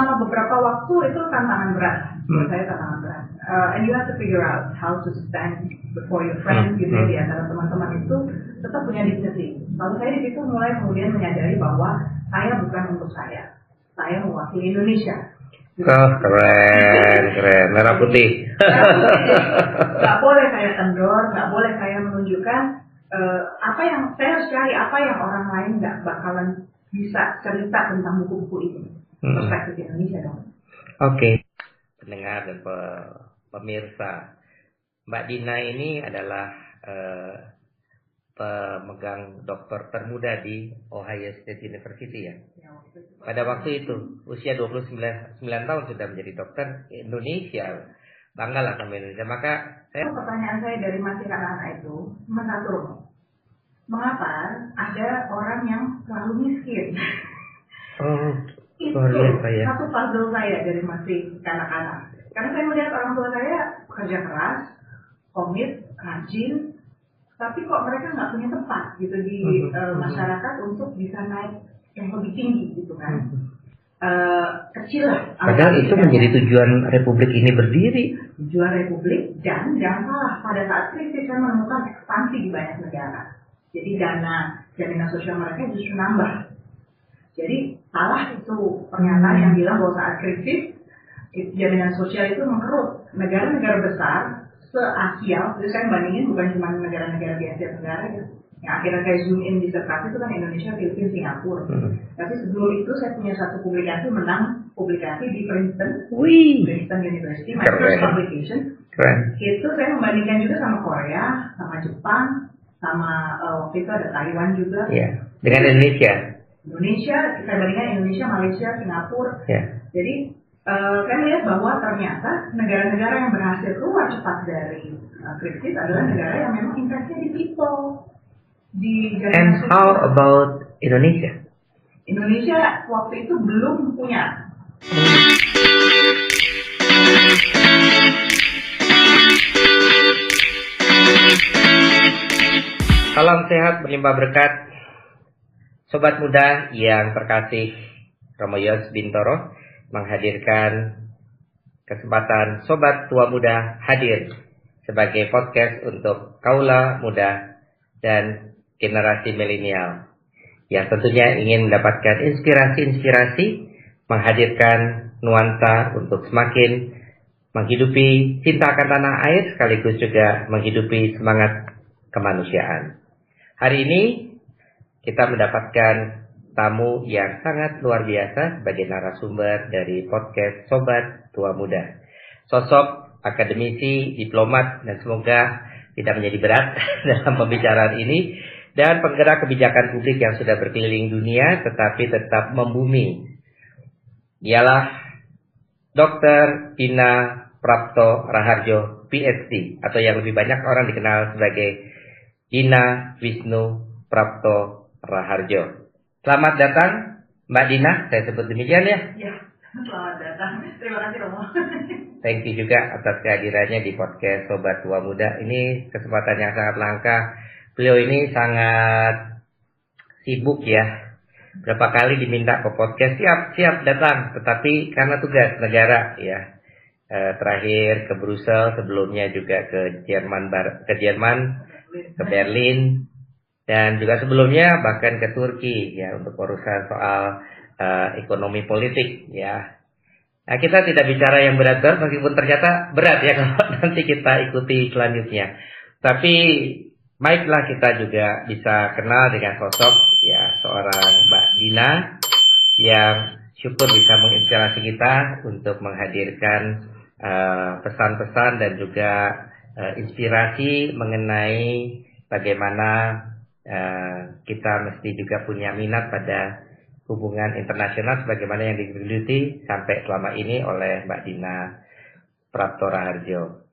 Selama beberapa waktu itu tantangan berat, menurut saya tantangan berat. And you have to figure out how to stand before your friends, gitu ya, di antara teman-teman itu tetap punya dignity. Lalu saya di situ mulai kemudian menyadari bahwa saya bukan untuk saya mewakili Indonesia. Oh, keren, merah putih. Nggak boleh saya kendor, nggak boleh saya menunjukkan apa yang saya harus cari, apa yang orang lain nggak bakalan bisa cerita tentang buku-buku itu. Perspektif Indonesia dong. Oke. Pendengar dan pemirsa, Mbak Dina ini adalah pemegang doktor termuda di Ohio State University ya. Pada waktu itu usia 29 tahun sudah menjadi dokter Indonesia. Banggalah sama Indonesia. Maka pertanyaan saya dari masih anak-anak itu mengatur, mengapa ada orang yang selalu miskin? Itu satu puzzle saya dari masih anak-anak. Karena saya melihat orang tua saya bekerja keras, komit, rajin, tapi kok mereka nggak punya tempat gitu di masyarakat untuk bisa naik yang lebih tinggi gitu kan. Kecil lah. Padahal itu menjadi tujuan Republik ini berdiri. Tujuan Republik, dan jangan salah, pada saat krisis saya menemukan ekspansi di banyak negara. Jadi dana jaminan sosial mereka justru nambah. Jadi salah itu pernyataan yang bilang bahwa saat krisis jaminan sosial itu mengerut. Negara-negara besar se-Asia, jadi saya bandingin bukan cuma negara-negara di Asia Tenggara ya. Yang akhirnya saya zoom in disertasi itu kan Indonesia, Filipina, Singapura. Tapi sebelum itu saya punya satu publikasi, menang publikasi di Princeton University, my first publication. Itu saya membandingkan juga sama Korea, sama Jepang, sama waktu itu ada Taiwan juga. Dengan Indonesia, saya bandingkan Indonesia, Malaysia, Singapura. Jadi saya melihat bahwa ternyata negara-negara yang berhasil keluar cepat dari krisis adalah negara yang memang investasi di people. And how about Indonesia? Indonesia waktu itu belum punya. Salam sehat berlimpah berkat, sobat muda yang terkasih. Romo Yos Bintoro menghadirkan kesempatan sobat tua muda hadir sebagai podcast untuk kaula muda dan generasi milenial yang tentunya ingin mendapatkan inspirasi-inspirasi, menghadirkan nuansa untuk semakin menghidupi cinta akan tanah air, sekaligus juga menghidupi semangat kemanusiaan. Hari ini kita mendapatkan tamu yang sangat luar biasa sebagai narasumber dari podcast Sobat Tua Muda. Sosok akademisi, diplomat, dan semoga tidak menjadi berat dalam pembicaraan ini, dan penggerak kebijakan publik yang sudah berkeliling dunia tetapi tetap membumi. Ialah Dr. Dina Prapto Raharjo, PhD, atau yang lebih banyak orang dikenal sebagai Dina Wisnu Prapto Raharjo. Selamat datang Mbak Dina, saya sebut demikian ya? Ya, selamat datang. Terima kasih Romo. Thank you juga atas kehadirannya di podcast Sobat Tua Muda. Ini kesempatan yang sangat langka. Beliau ini sangat sibuk ya. Berapa kali diminta ke podcast, siap datang. Tetapi karena tugas negara ya. Terakhir ke Brussels, sebelumnya juga ke Jerman, ke Berlin. Dan juga sebelumnya bahkan ke Turki ya, untuk urusan soal ekonomi politik ya. Nah, kita tidak bicara yang berat-berat, meskipun ternyata berat ya kalau nanti kita ikuti selanjutnya. Tapi baiklah kita juga bisa kenal dengan sosok ya seorang Mbak Dina yang syukur bisa menginspirasi kita untuk menghadirkan pesan-pesan dan juga inspirasi mengenai bagaimana kita mesti juga punya minat pada hubungan internasional sebagaimana yang digeluti sampai selama ini oleh Mbak Dina Prapto Raharjo.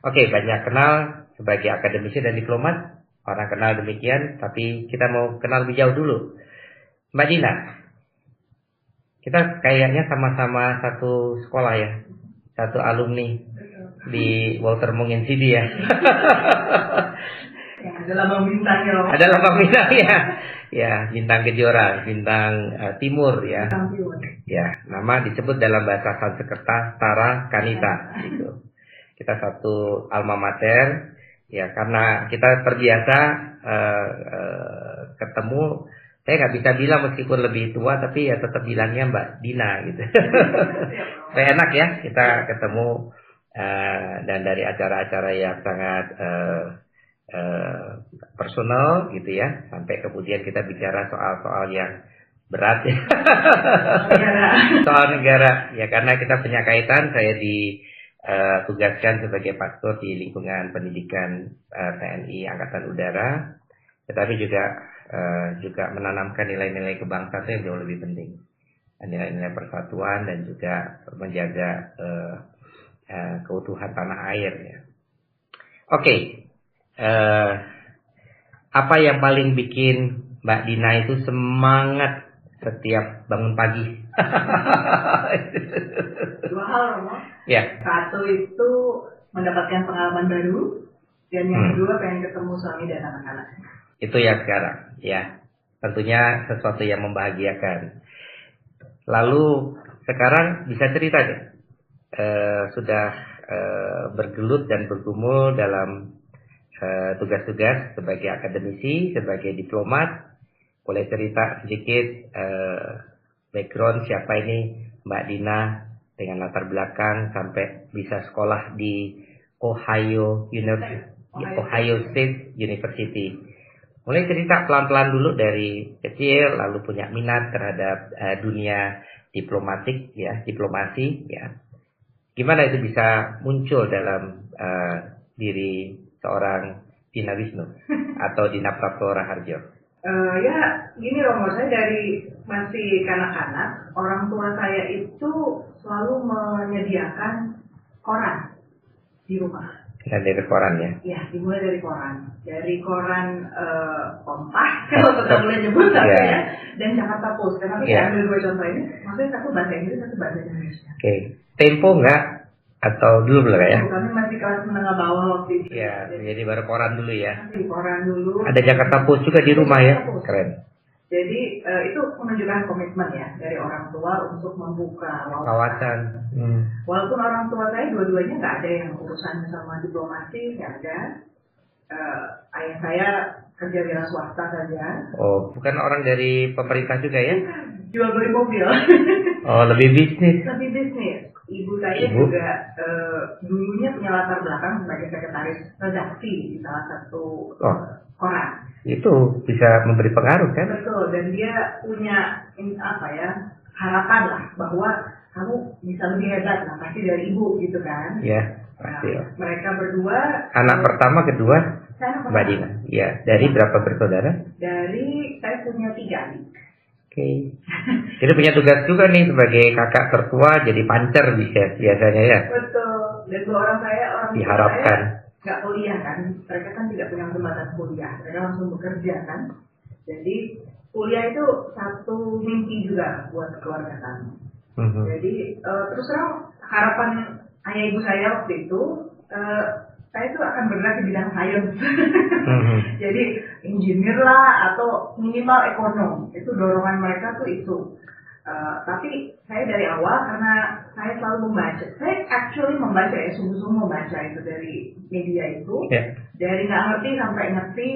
Oke, banyak kenal sebagai akademisi dan diplomat, orang kenal demikian, tapi kita mau kenal lebih jauh dulu. Mbak Dina, kita kayaknya sama-sama satu sekolah ya, satu alumni di Walter Mungin CD ya. Ada lambang bintangnya. Ada lambang bintangnya. Ya, bintang kejora, bintang timur ya. Bintang timur. Ya, nama disebut dalam bahasa Sanskerta Tara Kanita gitu. Kita satu alma mater ya, karena kita terbiasa ketemu. Saya nggak bisa bilang meskipun lebih tua, tapi ya tetap bilangnya Mbak Dina gitu. Supaya enak ya kita ketemu, dan dari acara-acara yang sangat personal gitu ya, sampai kemudian kita bicara soal-soal yang berat ya. Soal negara ya, karena kita punya kaitan. Saya ditugaskan sebagai pastor di lingkungan pendidikan TNI Angkatan Udara, tetapi juga menanamkan nilai-nilai kebangsaan yang jauh lebih penting, nilai-nilai persatuan dan juga menjaga keutuhan tanah air ya. Oke. Apa yang paling bikin Mbak Dina itu semangat setiap bangun pagi? Dua hal, Romo. Ya. Satu itu mendapatkan pengalaman baru, dan yang kedua pengen ketemu suami dan anak-anak. Itu ya sekarang, ya. Tentunya sesuatu yang membahagiakan. Lalu sekarang bisa cerita deh, sudah bergelut dan bergumul dalam tugas-tugas sebagai akademisi, sebagai diplomat. Boleh cerita sedikit background siapa ini Mbak Dina dengan latar belakang sampai bisa sekolah di Ohio State University. Mulai cerita pelan-pelan dulu dari kecil, lalu punya minat terhadap dunia diplomatik ya, diplomasi ya. Gimana itu bisa muncul dalam diri seorang Dina Wisnu atau Dina Prapto Raharjo? Ya gini Romo, saya dari masih kanak-kanak, orang tua saya itu selalu menyediakan koran di rumah. Dan dari koran ya? Ya, dimulai dari koran. Dari koran Kompas, kalau kita boleh nyebut ya, dan Jakarta Post. Karena kita ambil dua contoh ini, maksudnya satu bahasa Inggris, satu bahasa Indonesia. Oke. Tempo enggak? Atau dulu belum ya? Kami masih kelas menengah bawah waktu itu. Iya, jadi baru koran dulu ya. Masih koran dulu. Ada Jakarta Post juga di rumah ya? Keren. Jadi itu menunjukkan komitmen ya dari orang tua untuk membuka kawasan. Walaupun orang tua saya dua-duanya nggak ada yang urusan sama diplomasi, nggak ada. Ayah saya kerja wira swasta saja. Oh, bukan orang dari pemerintah juga ya? Jual beli mobil. Oh, lebih bisnis. Lebih bisnis. Ibu saya juga dulunya punya latar belakang sebagai sekretaris redaksi di salah satu koran. Itu bisa memberi pengaruh kan? Betul, dan dia punya harapan lah bahwa kamu bisa lebih hebat lah, pasti dari ibu gitu kan? Iya, pasti. Nah, mereka berdua. Anak pertama, kedua, Mbak Dina. Iya, dari berapa bersaudara? Dari saya punya 3 adik. Oke. Jadi punya tugas juga nih sebagai kakak tertua, jadi pancer biasanya ya. Betul. Dan dua orang diharapkan nggak kuliah kan, mereka kan tidak punya kesempatan kuliah, mereka langsung bekerja kan. Jadi kuliah itu satu mimpi juga buat keluarga kami. Jadi terus terang harapan ayah ibu saya waktu itu, saya itu akan bergerak di bidang sains. Jadi engineer lah atau minimal ekonom, itu dorongan mereka tuh itu. Tapi saya dari awal karena saya selalu membaca, saya actually membaca ya, sungguh-sungguh membaca itu dari media itu, dari nggak ngerti sampai ngerti.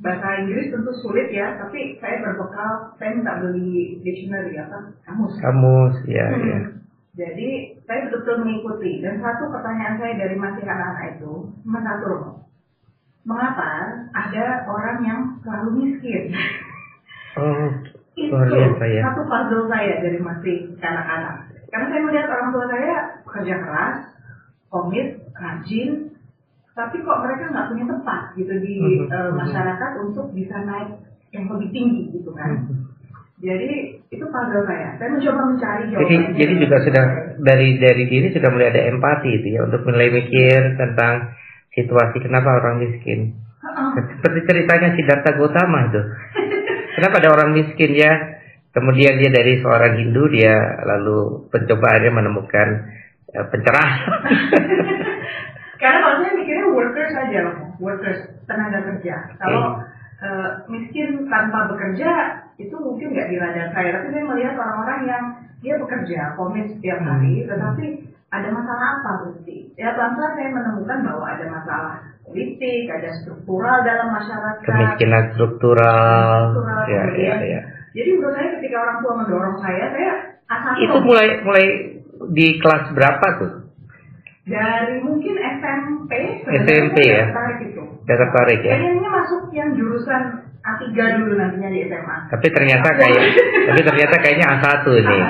Bahasa Inggris tentu sulit ya, tapi saya berbekal, saya minta beli dictionary kamus ya. Jadi saya betul-betul mengikuti. Dan satu pertanyaan saya dari masih anak-anak itu cuma satu, mengapa ada orang yang selalu miskin? Itu satu puzzle saya dari masih anak-anak. Karena saya melihat orang tua saya kerja keras, komit, rajin, tapi kok mereka nggak punya tempat gitu di masyarakat untuk bisa naik yang lebih tinggi gitu kan. Jadi itu puzzle saya. Saya mencoba mencari jawabannya. Jadi juga sudah dari diri sudah mulai ada empati itu ya, untuk mulai mikir tentang situasi kenapa orang miskin. Seperti ceritanya Siddhartha Gautama itu. Kenapa ada orang miskin ya? Kemudian dia dari seorang Hindu, dia lalu pencobaannya menemukan pencerahan. Karena kalau saya mikirnya workers aja loh, workers, tenaga kerja. Kalau miskin tanpa bekerja itu mungkin nggak di radar saya, tapi saya melihat orang-orang yang dia bekerja komit setiap hari, tetapi ada masalah apa berarti? Ya pelan-pelan saya menemukan bahwa ada masalah politik, ada struktural dalam masyarakat. Kemiskinan struktural. Ya. Jadi menurut saya ketika orang tua mendorong saya asal itu mulai di kelas berapa tuh? Dari mungkin SMP ya. Tertarik ya. Kayaknya masuk yang jurusan A3 dulu nantinya di SMA. Tapi ternyata kayaknya A1 nih.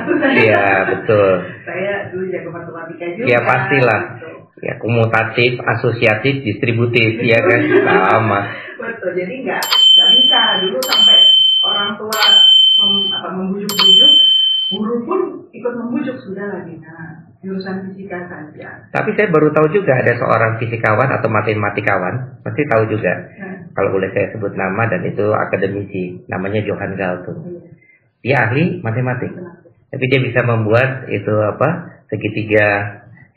Iya, betul. Saya dulu jago matematika juga. Ya pastilah. Gitu. Ya komutatif, asosiatif, distributif ya kan sama. Betul. Jadi nggak bisa dulu sampai orang tua membujuk-bujuk, guru pun ikut membujuk sudah lagi. Nah, jurusan fisika saja. Tapi saya baru tahu juga ada seorang fisikawan atau matematikawan, pasti tahu juga. Kalau boleh saya sebut nama, dan itu akademisi, namanya Johann Galtung. Dia ahli matematik, tapi dia bisa membuat itu segitiga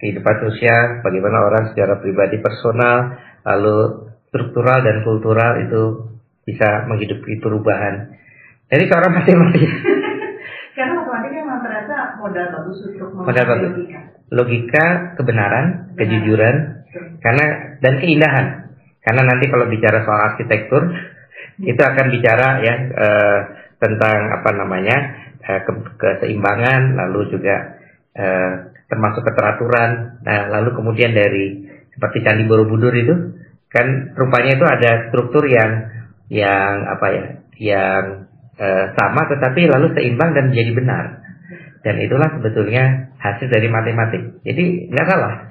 kehidupan sosial, bagaimana orang secara pribadi personal, lalu struktural dan kultural itu bisa menghidupi perubahan. Jadi seorang matematik. Karena matematika memang ternyata modal bagus untuk logika, kebenaran, kejujuran, karena dan keindahan. Karena nanti kalau bicara soal arsitektur, itu akan bicara ya tentang keseimbangan, lalu juga termasuk keteraturan. Nah, lalu kemudian dari seperti Candi Borobudur itu kan rupanya itu ada struktur yang sama tetapi lalu seimbang dan menjadi benar. Dan itulah sebetulnya hasil dari matematik. Jadi nggak salah.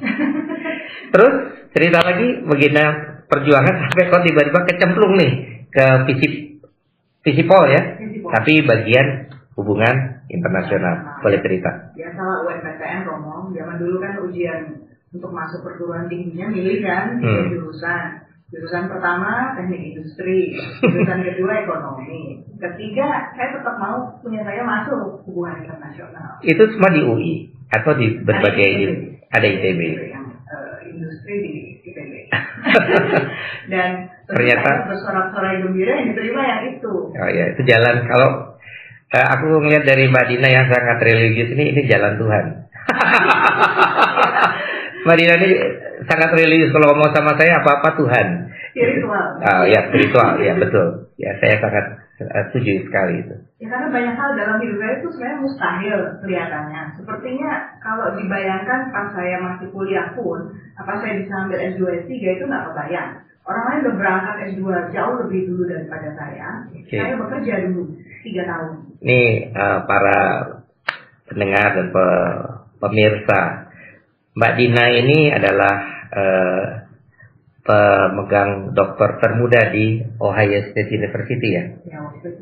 Terus cerita lagi bagaimana perjuangan sampai kok tiba-tiba kecemplung nih ke Visipol ya. Tapi bagian hubungan internasional. Boleh cerita. Biasalah UMPTN Romo. Zaman dulu kan ujian untuk masuk perguruan tingginya milih kan jurusan. Jurusan pertama teknik industri, jurusan kedua ekonomi, ketiga saya tetap mau punya saya masuk hubungan internasional. Itu semua di UI atau di berbagai ada ITB. Industri di ITB. Dan ternyata bersorak-sorai gembira yang diterima yang itu. Oh ya, itu jalan. Kalau aku melihat dari Mbak Dina yang sangat religius ini jalan Tuhan. Mbak Dina ini sangat religius, kalau ngomong sama saya apa-apa Tuhan. Spiritual. Ya spiritual, ya betul. Ya saya sangat setuju sekali itu. Ya karena banyak hal dalam hidup saya itu sebenarnya mustahil kelihatannya. Sepertinya kalau dibayangkan pas saya masih kuliah pun, apa saya bisa ambil S2, S3 itu nggak kebayang. Orang lain udah berangkat S2 jauh lebih dulu daripada saya. Okay. Saya bekerja dulu 3 tahun. Nih para pendengar dan pemirsa, Mbak Dina ini adalah pemegang doktor termuda di Ohio State University ya.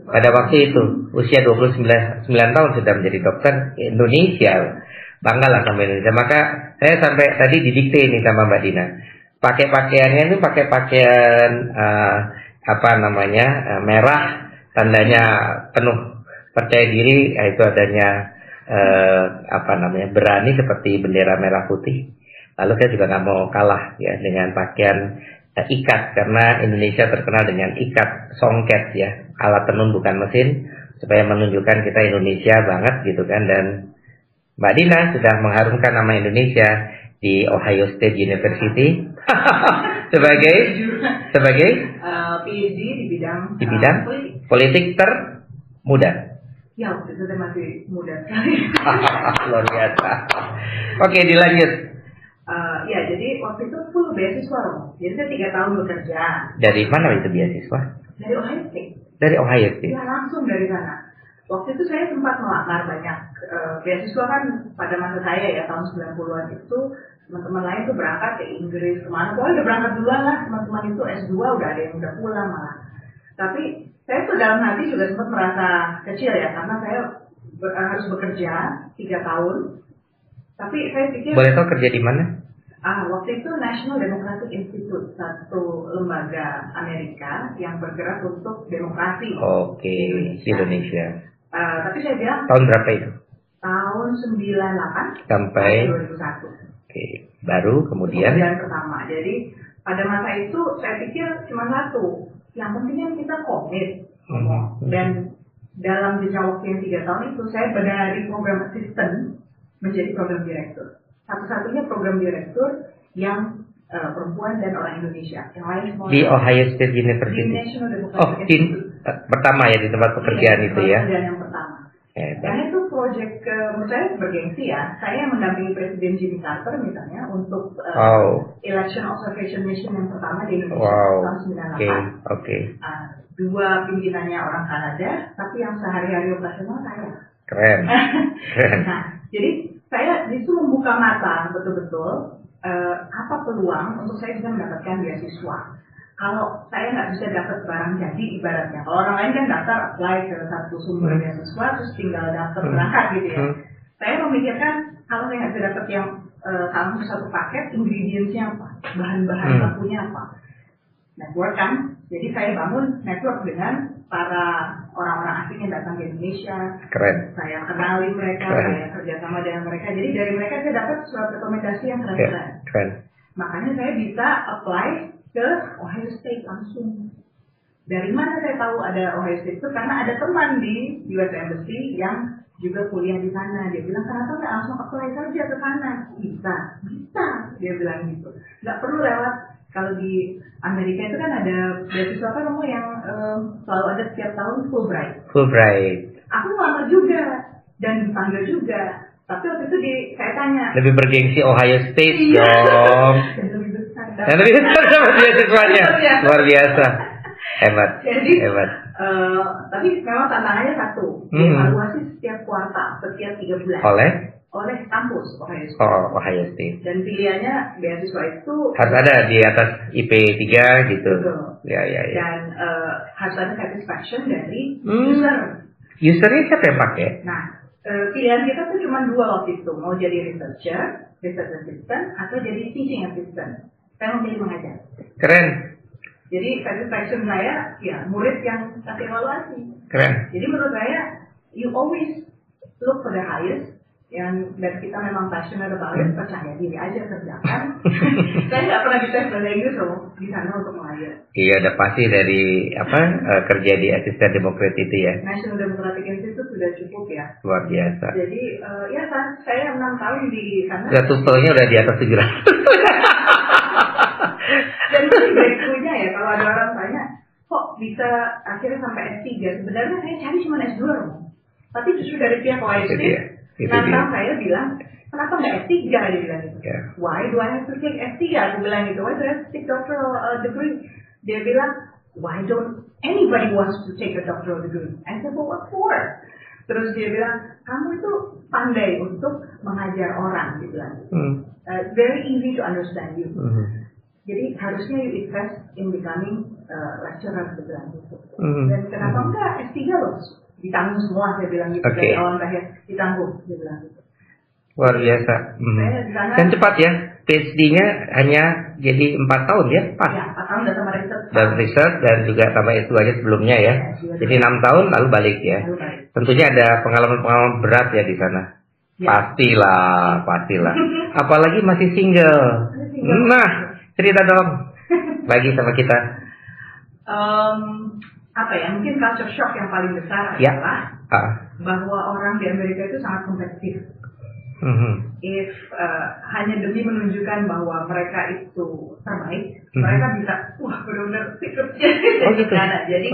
Pada waktu itu usia 29 tahun sudah menjadi dokter Indonesia. Banggalah sama Indonesia. Maka saya sampai tadi didikte ini sama Mbak Dina. Pakai pakaiannya itu pakai pakaian merah, tandanya penuh percaya diri, itu adanya berani seperti bendera merah putih. Lalu saya juga nggak mau kalah ya dengan pakaian ikat, karena Indonesia terkenal dengan ikat songket ya, alat tenun bukan mesin, supaya menunjukkan kita Indonesia banget gitu kan. Dan Mbak Dina sudah mengharumkan nama Indonesia di Ohio State University sebagai PhD di bidang politik termuda. Ya, waktu itu saya masih muda sekali. Luar biasa. Oke, dilanjut. Ya, jadi waktu itu full beasiswa loh. Jadi saya 3 tahun bekerja. Dari mana itu beasiswa? Dari Ohio State. Dari Ohio State? Ya, langsung dari sana. Waktu itu saya sempat melamar banyak beasiswa kan pada masa saya ya, tahun 90-an itu. Teman-teman lain tuh berangkat ke Inggris, kemana. Pokoknya udah berangkat duluan lah. Teman-teman itu S2 udah ada yang udah pulang malah. Tapi saya tuh dalam hati juga sempat merasa kecil ya, karena saya harus bekerja 3 tahun. Tapi saya pikir... Boleh tahu kerja di mana? Waktu itu National Democratic Institute, satu lembaga Amerika yang bergerak untuk demokrasi. Oke, di Indonesia. Tapi saya bilang... Tahun berapa itu? Tahun 98 sampai 2001. Oke, baru kemudian pertama. Jadi pada masa itu saya pikir cuma satu, yang penting kan kita komit. Dan dalam jangka waktu yang 3 tahun itu saya dari program assistant menjadi program direktur. Satu-satunya program direktur yang perempuan dan orang Indonesia. Yang lain semua Di Ohio State University. di National Democratic Pertama ya di tempat pekerjaan itu ya. Pekerjaan yang pertama. Dan itu proyek menurut saya bergengsi ya. Saya mendampingi Presiden Jimmy Carter misalnya untuk election observation mission yang pertama di Indonesia tahun 98. Oke. 2 pimpinannya orang Kanada, tapi yang sehari-hari operasional saya. Keren. Nah, jadi saya justru membuka mata betul-betul apa peluang untuk saya bisa mendapatkan beasiswa. Kalau saya nggak bisa dapat barang jadi ibaratnya, kalau orang lain kan daftar apply ke satu sumber beasiswa terus tinggal daftar berangkat gitu ya. Saya memikirkan kalau saya nggak bisa dapat yang sama satu paket, ingredientsnya apa, bahan-bahan bakunya apa, network kan. Jadi saya bangun network dengan para orang-orang asing yang datang ke Indonesia. Keren. Saya kenali mereka, saya kerjasama dengan mereka. Jadi dari mereka saya dapat surat rekomendasi yang keren-keren. Keren. Makanya saya bisa apply ke Ohio State langsung. Dari mana saya tahu ada Ohio State itu? Karena ada teman di US Embassy yang juga kuliah di sana. Dia bilang, kenapa nggak langsung apply saja ke sana? Bisa. Dia bilang gitu. Nggak perlu lewat. Kalau di Amerika itu kan ada beasiswa apa namanya yang selalu ada setiap tahun Fulbright. Aku ngelamar juga dan dipanggil juga. Tapi waktu itu saya tanya. Lebih bergengsi Ohio State dong. Dan lebih besar sama beasiswanya. Luar biasa. Hebat. Jadi, hebat. Tapi memang tantangannya satu. Evaluasi setiap kuartal, setiap 3 bulan. Oleh kampus Ohio State. Dan pilihannya beasiswa itu harus ada di atas IP 3 gitu. Betul. Ya. Dan harus ada satisfaction dari user. Usernya siapa yang pakai? Nah, pilihan kita tuh cuma 2 waktu itu, mau jadi research assistant atau jadi teaching assistant. Saya memilih mengajar. Keren. Jadi satisfaction saya ya murid yang kasih evaluasi. Keren. Jadi menurut saya you always look for the highest. Yang dan kita memang passionate about it, percaya diri aja kerjakan. Saya nggak pernah bisa bahasa Inggris loh di sana untuk mengajar. Iya, udah pasti dari kerja di asisten demokrat itu ya. National Democratic Institute sudah cukup ya. Luar biasa. Jadi ya kan saya 6 tahun di sana. TOEFL-nya udah di atas 700. Dan itu breakthrough-nya ya, kalau ada orang tanya, kok bisa akhirnya sampai S3? Sebenarnya saya cari cuma S2 loh. Tapi justru dari pihak OIC, nantang saya bilang, kenapa nggak S3? Dia bilang gitu. Why do I have to take S3? Aku bilang gitu. Why do I have to take doctoral degree? Dia bilang, why don't anybody wants to take a doctoral degree? I said, well, what for? Terus dia bilang, kamu itu pandai untuk mengajar orang, dia bilang. Very easy to understand you. Jadi harusnya you invest in becoming lecturer, dia bilang gitu. Dan kenapa enggak S3 loh? Ditanggung semua, saya bilang gitu. Dari awal terakhir ditanggung, dia bilang gitu. Luar biasa. Dan cepat ya, PhD-nya hanya jadi 4 tahun ya, Pak? Ya, 4 tahun udah sama research. Dan research dan juga tambah S2-nya sebelumnya ya. Jadi 6 tahun lalu balik ya. Tentunya ada pengalaman-pengalaman berat ya di sana. Pastilah. Apalagi masih single. Nah, cerita dong lagi sama kita. Apa ya, mungkin culture shock yang paling besar adalah bahwa orang di Amerika itu sangat kompetitif. If hanya demi menunjukkan bahwa mereka itu terbaik, mereka bisa benar-benar secretnya di sana. Jadi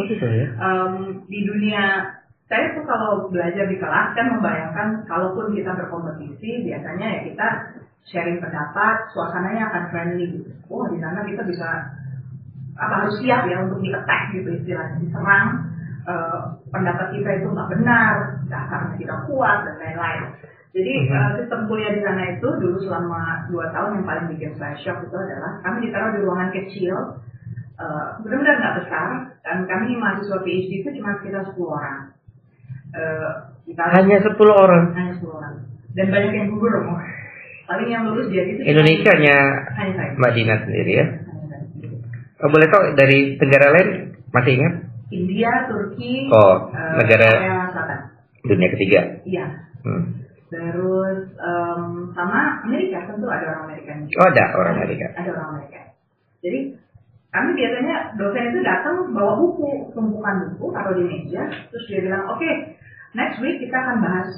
di dunia saya tuh kalau belajar di kelas kan membayangkan kalaupun kita berkompetisi biasanya ya kita sharing pendapat, suasananya akan friendly gitu. Di sana kita bisa harus siap ya untuk di-attack gitu istilahnya, diserang, pendapat kita itu nggak benar, dasarnya tidak kuat dan lain-lain. Jadi sistem kuliah di sana itu dulu selama 2 tahun yang paling bikin saya shock itu adalah kami ditaruh di ruangan kecil, benar-benar nggak besar, dan kami mahasiswa PhD itu cuma sekitar 10 orang. Hanya 10 orang? Hanya 10 orang. Dan banyak yang gugur loh. Paling yang lulus jadi itu Indonesia hanya Mbak Dina sendiri ya? Boleh tahu dari negara lain masih ingat? India, Turki, negara Korea Selatan. Dunia ketiga. Iya. Terus sama Amerika, tentu ada orang Amerika. Ada orang Amerika. Ada orang Amerika. Jadi Kami biasanya dosen itu datang bawa buku, tumpukan buku taruh di meja, terus dia bilang, oke, next week kita akan bahas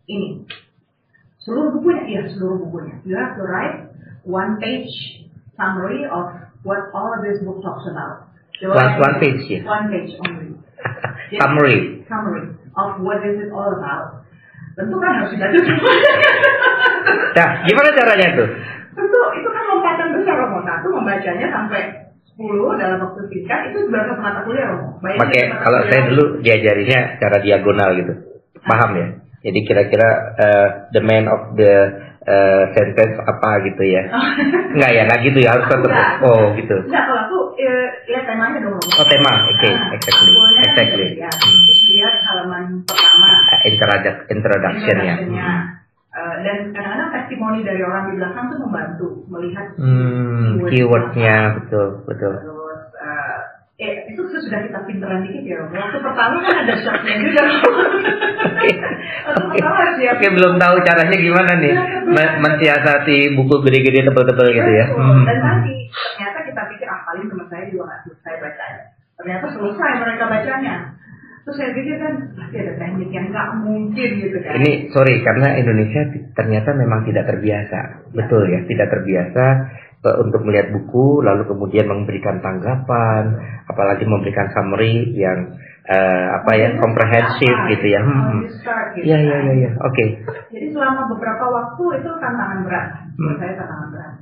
ini. Seluruh bukunya, iya seluruh bukunya. You have to write one page summary of what all of this book talks about. One page, ya? One page only. Summary of what is it all about. Tentu kan harus dibaca semua. Nah, gimana caranya tuh? Tentu itu kan lompatan besar Romo. Satu membacanya sampai 10 dalam waktu singkat itu berapa mata kuliah Romo? Pakai kalau saya dulu diajarinya cara diagonal gitu. Paham ya? Jadi kira-kira the man of the sentence apa gitu ya? Enggak ya, enggak gitu ya, harus satu. Oh gitu. Enggak, kalau aku lihat temanya dong. Oh tema, oke, exactly. Ya, terus lihat halaman pertama. Introduction-nya. Dan kadang-kadang testimoni dari orang di belakang tuh membantu melihat keywordnya, betul. Terus itu sudah kita pinteran dikit ya. Waktu pertama kan ada shotnya juga. Oke, belum tahu caranya gimana nih mensiasati buku gede-gede tebel-tebel gitu ya. Dan nanti ternyata kita pikir paling teman saya juga nggak selesai bacanya. Ternyata selesai mereka bacanya. Terus saya pikir kan pasti ada teknik yang nggak mungkin gitu kan. Ini sorry karena Indonesia ternyata memang tidak terbiasa, betul ya, tidak terbiasa untuk melihat buku lalu kemudian memberikan tanggapan, apalagi memberikan summary yang komprehensif gitu ya. Iya. Oke. Jadi selama beberapa waktu itu tantangan berat, buat saya tantangan berat.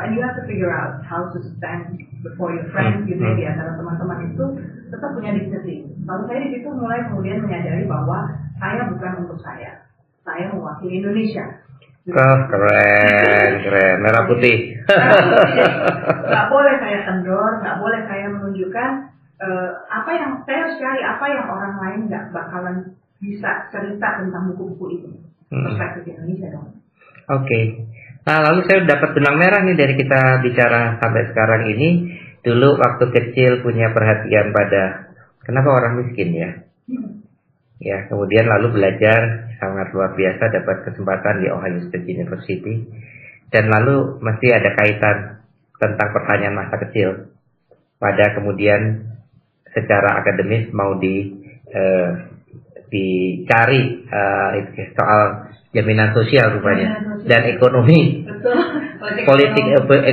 And you have to figure out how to stand before your friends gitu ya, di antara teman-teman itu tetap punya dignity. Lalu saya di situ mulai kemudian menyadari bahwa saya bukan untuk saya mewakili Indonesia. Keren, merah putih. Nggak boleh saya kendor, nggak boleh saya menunjukkan apa yang saya harus cari, apa yang orang lain nggak bakalan bisa cerita tentang buku-buku itu. Perspektif Indonesia dong. Oke. Nah, lalu saya dapat benang merah nih dari kita bicara sampai sekarang ini. Dulu waktu kecil punya perhatian pada kenapa orang miskin ya. Ya, kemudian lalu belajar sangat luar biasa, dapat kesempatan di Ohio State University, dan lalu mesti ada kaitan tentang pertanyaan masa kecil pada kemudian secara akademis mau dicari soal jaminan sosial rupanya dan ekonomi. Politik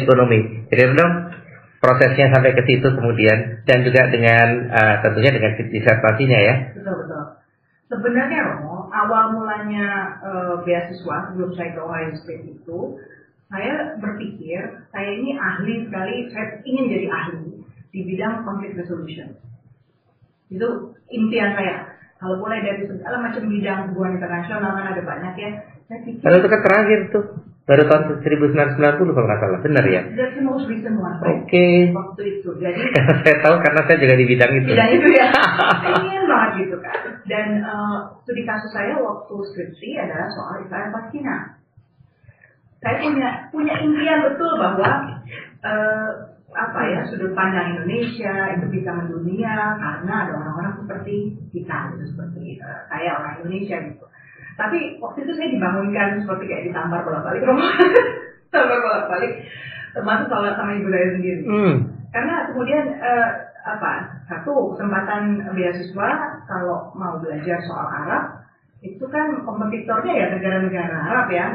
ekonomi. Jadi dong prosesnya sampai ke situ kemudian dan juga dengan tentunya dengan disertasinya ya. Betul. Sebenarnya Romo, awal mulanya beasiswa sebelum saya ke Ohio State itu, saya berpikir saya ini ahli sekali, saya ingin jadi ahli di bidang conflict resolution. Itu impian saya. Kalau boleh dari segala macam bidang hubungan internasional kan ada banyak ya. Saya pikir. Kalau itu kan terakhir tuh. Baru tahun 1990 kalau nggak salah, benar ya? That's the most recent one. Oke. Waktu itu, jadi saya tahu karena saya juga di bidang itu. Bidang itu ya, saya ingin banget gitu kan. Dan studi kasus saya waktu skripsi adalah soal Israel Palestina. Saya punya impian betul bahwa sudut pandang Indonesia itu bisa mendunia karena ada orang-orang seperti kita, gitu, seperti saya orang Indonesia gitu. Tapi waktu itu saya dibangunkan seperti kayak ditampar bolak-balik, termasuk sama ibu saya sendiri. Karena kemudian satu kesempatan beasiswa kalau mau belajar soal Arab itu kan kompetitornya ya negara-negara Arab ya.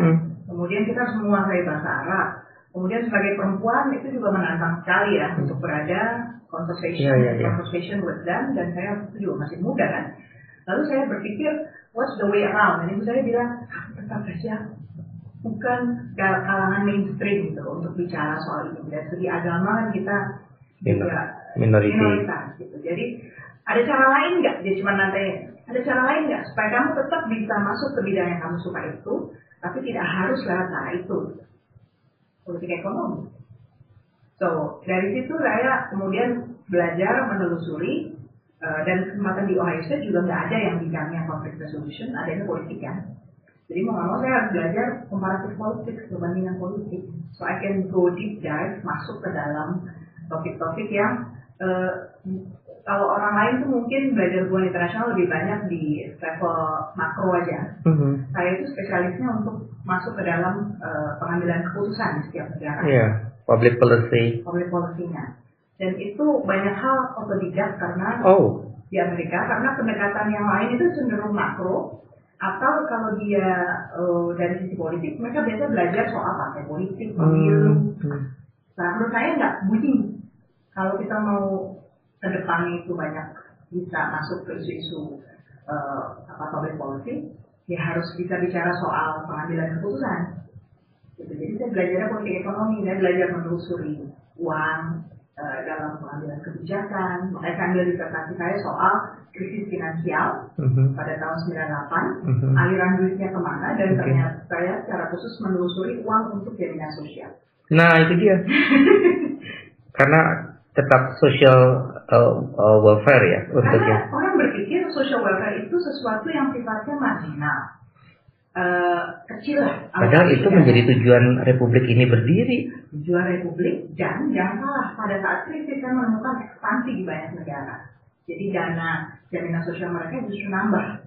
Kemudian kita semua bahasa Arab. Kemudian sebagai perempuan itu juga menantang sekali ya untuk berada conversation with them, dan saya itu juga masih muda kan. Lalu saya berpikir, what's the way around? Dan ibu saya bilang, tetap saja bukan kalangan mainstream gitu untuk bicara soal ini. Dari segi agama kan kita juga minoritas gitu. Jadi ada cara lain nggak? Dia cuma nanti ada cara lain nggak supaya kamu tetap bisa masuk ke bidang yang kamu suka itu, tapi tidak harus lewat cara itu. Politik ekonomi. So dari situ saya kemudian belajar menelusuri. Dan kesempatan di Ohio State juga nggak ada yang bidangnya conflict resolution, adanya politik kan. Jadi mau nggak mau saya harus belajar comparative politics, perbandingan politik, so I can go deep dive, masuk ke dalam topik-topik yang kalau orang lain tuh mungkin belajar hubungan internasional lebih banyak di level makro aja. Saya itu spesialisnya untuk masuk ke dalam pengambilan keputusan di setiap negara. Public policy. Public policy-nya. Dan itu banyak hal otodidak karena di Amerika, karena pendekatan yang lain itu cenderung makro, atau kalau dia dari sisi politik, mereka biasa belajar soal partai politik, pemilu. Nah, menurut saya nggak bunyi. Kalau kita mau ke depan itu banyak bisa masuk ke isu-isu public policy, ya harus bisa bicara soal pengambilan keputusan. Gitu. Jadi saya belajarnya politik ekonomi, saya belajar menelusuri uang dalam pengambilan kebijakan. Makanya saya ambil disertasi saya soal krisis finansial pada tahun 98, aliran duitnya kemana, dan ternyata saya secara khusus menelusuri uang untuk jaminan sosial. Nah itu dia. Karena tetap social welfare ya untuknya. Karena orang berpikir social welfare itu sesuatu yang sifatnya marginal, kecil lah. Padahal itu menjadi tujuan Republik ini berdiri. Tujuan Republik, dan jangan salah, pada saat krisis kan menemukan ekspansi di banyak negara. Jadi dana jaminan sosial mereka justru nambah.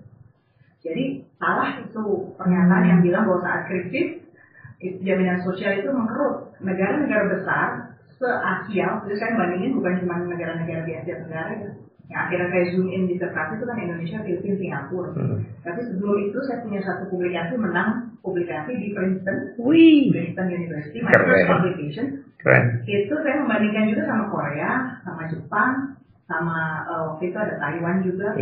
Jadi salah itu pernyataan yang bilang bahwa saat krisis jaminan sosial itu mengkerut. Negara-negara besar se-Asia, jadi saya bandingin bukan cuma negara-negara di Asia Tenggara ya. Yang akhirnya saya zoom in disertasi itu kan Indonesia, Filipina, Singapura. Tapi sebelum itu saya punya satu publikasi, menang publikasi di Princeton University, My First Publication. Itu saya membandingkan juga sama Korea, sama Jepang, sama waktu itu ada Taiwan juga.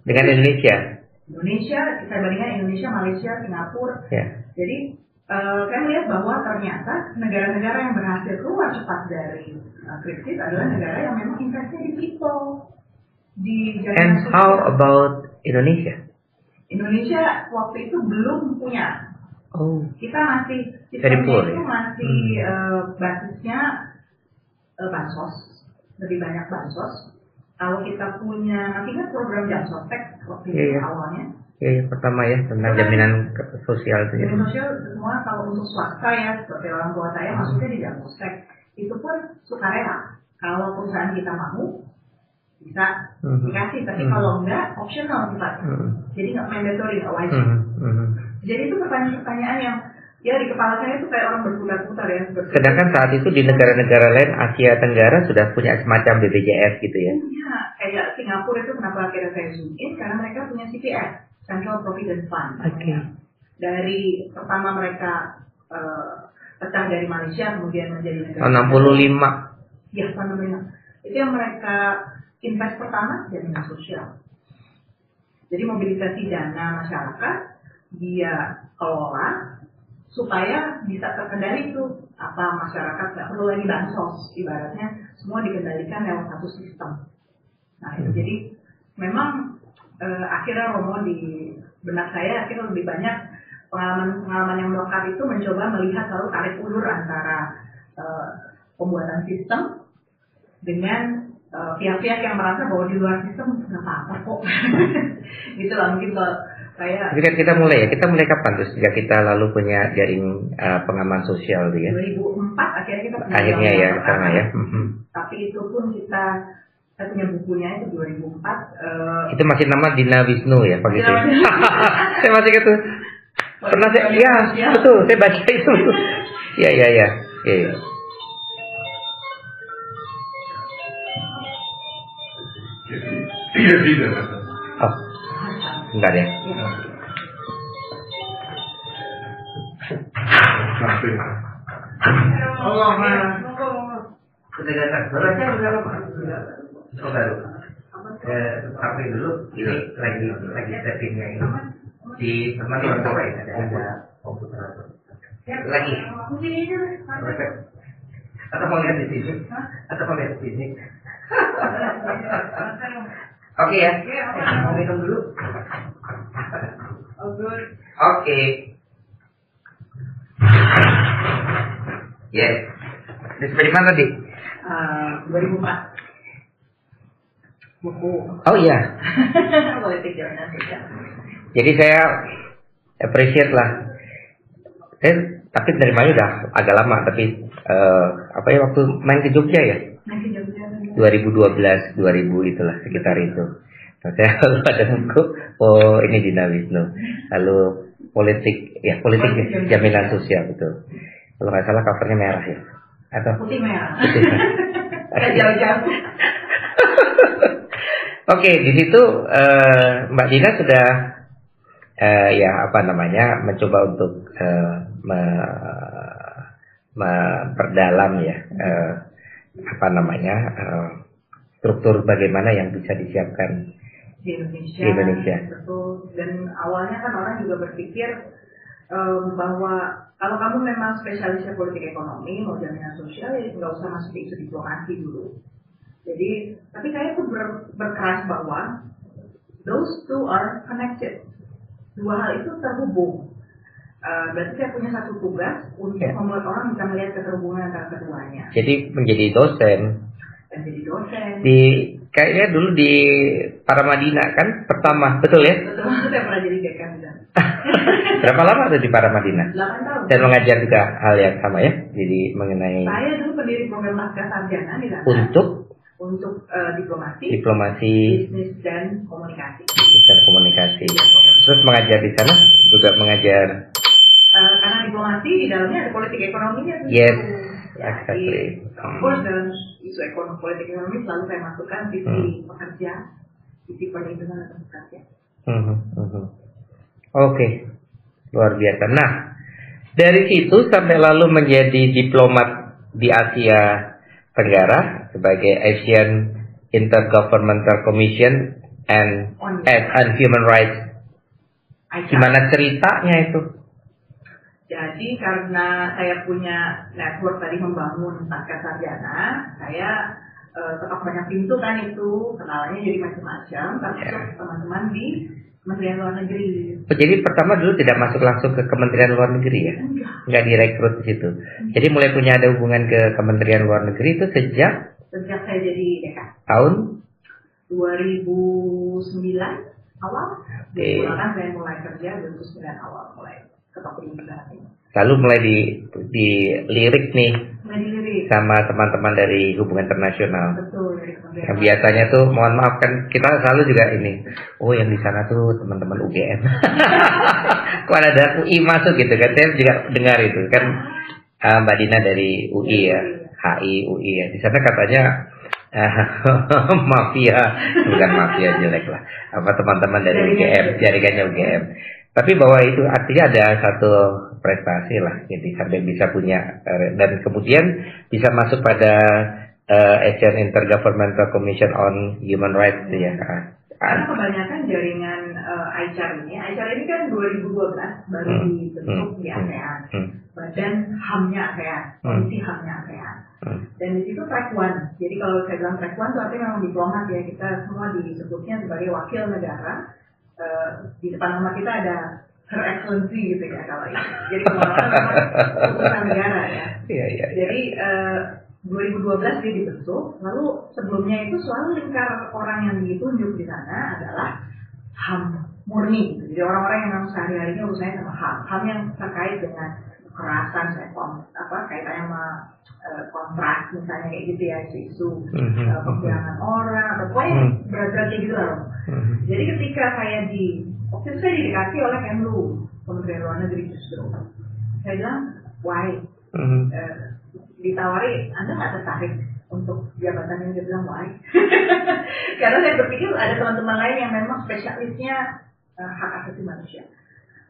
Dengan Indonesia, saya bandingkan Indonesia, Malaysia, Singapura. Jadi saya melihat bahwa ternyata negara-negara yang berhasil keluar cepat dari krisis adalah negara yang memang investasi di people. And how about Indonesia? Indonesia waktu itu belum punya. Kita masih sistemnya itu masih basisnya bansos, lebih banyak bansos. Kalau kita punya, masih ingat program Jamsostek waktu itu awalnya? Pertama ya tentang jaminan sosial itu. Jaminan sosial semua kalau untuk swasta ya, seperti orang tua saya maksudnya di Jamsostek. Itu pun sukarela. Kalau perusahaan kita mau bisa dikasih, tapi kalau enggak optional sifatnya. Jadi nggak mandatory, nggak wajib. Jadi itu pertanyaan-pertanyaan yang ya di kepala saya itu kayak orang berputar-putar ya. Sedangkan saat itu di negara-negara lain Asia Tenggara sudah punya semacam BPJS gitu ya. Iya, kayak Singapura itu kenapa akhirnya saya zoom in, karena mereka punya CPF, Central Provident Fund. Dari pertama mereka pecah dari Malaysia kemudian menjadi negara. Tahun 65. Iya, tahun 65. Itu yang mereka invest pertama jaminan sosial. Jadi mobilisasi dana masyarakat dia kelola supaya bisa terkendali itu, apa masyarakat nggak perlu lagi bansos, ibaratnya semua dikendalikan lewat satu sistem. Nah itu jadi memang akhirnya Romo di benak saya akhirnya lebih banyak pengalaman yang melekat itu mencoba melihat lalu tarik ulur antara pembuatan sistem dengan pihak-pihak yang merasa bahwa di luar sistem nggak apa-apa kok. Gitu lah mungkin kalau saya. Jadi kan kita mulai kapan terus sejak kita lalu punya jaring pengaman sosial ya? 2004 akhirnya kita punya. Akhirnya ya karena ya. Tapi itu pun saya punya bukunya itu 2004. Itu masih nama Dina Wisnu ya Pak gitu. Saya masih gitu. Pernah saya betul saya baca itu. Ya. Oh, enggak deh. Sudah datang. Berarti sudah lama. Oh baru. Sampai dulu ini lagi settingnya ini di teman sore ada komputer lagi. Atau mau lihat di sini? Oke ya, mau minum dulu. Oke. Yes. Di sebelah mana tadi? 2004. Buku. Oh iya. Politik jaminan sosial. Jadi saya appreciate lah. Tapi dari mana udah agak lama, tapi waktu main ke Jogja ya? 2012, 2000 itulah sekitar itu. Nah, saya lalu ada buku, ini Dina Wisnu. Lalu politik jaminan sosial betul. Kalau nggak salah covernya merah ya? Atau putih merah. Nggak jauh-jauh. Oke, di situ Mbak Dina sudah mencoba untuk memperdalam ya struktur bagaimana yang bisa disiapkan di Indonesia. Betul. Dan awalnya kan orang juga berpikir bahwa kalau kamu memang spesialisnya politik ekonomi, mau jaminan sosial, ya nggak usah masuk isu diplomasi dulu. Jadi, tapi saya tuh berkeras bahwa those two are connected. Dua hal itu terhubung. Berarti saya punya satu tugas untuk membuat orang bisa melihat keterhubungan antara keduanya. Jadi menjadi dosen. Dan jadi dosen. Kayaknya dulu di Paramadina kan pertama, betul ya? Betul, saya pernah jadi dekan di sana. Berapa lama tuh di Paramadina? 8 tahun. Dan mengajar juga hal yang sama ya? Jadi mengenai. Saya dulu pendiri program pasca sarjana di sana. Untuk diplomasi, bisnis dan komunikasi. Terus mengajar di sana juga mengajar. Karena diplomasi di dalamnya ada politik ekonominya. Yes, exactly. Of course dalam isu politik ekonomi selalu saya masukkan visi pekerja, visi perlindungan atau pekerja. Oke, luar biasa. Nah, dari situ sampai lalu menjadi diplomat di Asia Tenggara sebagai Asian Intergovernmental Commission and Human Rights. Gimana ceritanya itu? Jadi karena saya punya network tadi membangun pasca sarjana, saya tetap banyak pintu kan itu, kenalannya jadi macam-macam, termasuk teman-teman di Kementerian Luar Negeri. Jadi pertama dulu tidak masuk langsung ke Kementerian Luar Negeri ya? Enggak direkrut di situ. Jadi mulai punya ada hubungan ke Kementerian Luar Negeri itu sejak saya jadi dekan. Tahun 2009 awal. Kan saya mulai kerja 2009 awal mulai ketok perusahaan ini. Lalu mulai dilirik nih sama teman-teman dari hubungan internasional. Betul. Yang biasanya tuh, mohon maaf kan kita selalu juga ini. Oh yang di sana tuh teman-teman UGM. Kok ada UI masuk gitu kan? Saya juga dengar itu kan. Mbak Dina dari UI ya, HI UI ya. Di sana katanya mafia, bukan mafia jelek lah. Apa teman-teman dari UGM, jaringannya UGM. Tapi bahwa itu artinya ada satu prestasi lah, jadi sampai bisa punya dan kemudian bisa masuk pada Asian Intergovernmental Commission on Human Rights ya. Karena kebanyakan jaringan ICAR ini kan 2012 baru dibentuk di ASEAN, Badan HAM-nya ASEAN, Komisi HAM-nya ASEAN. Dan di situ track 1. Jadi kalau saya bilang track 1 itu artinya memang diplomat ya, kita semua disebutnya sebagai wakil negara. Di depan nama kita ada Her Excellency gitu ya kalau ini. Jadi kemana-mana memang utusan negara ya. Jadi 2012 dia dibentuk, lalu sebelumnya itu selalu lingkar orang yang ditunjuk di sana adalah HAM murni. Jadi orang-orang yang memang sehari-harinya urusannya sama HAM. HAM yang terkait dengan kekerasan, kaitannya sama kontrak misalnya kayak gitu ya, isu pembiaran orang, atau pokoknya berat-berat kayak gitu lah. Jadi ketika waktu itu saya didekati oleh Kemlu, Kementerian Luar Negeri justru. Saya bilang, why? Ditawari, Anda nggak tertarik untuk jabatan ini? Dia bilang, why? Karena saya berpikir ada teman-teman lain yang memang spesialisnya hak asasi manusia.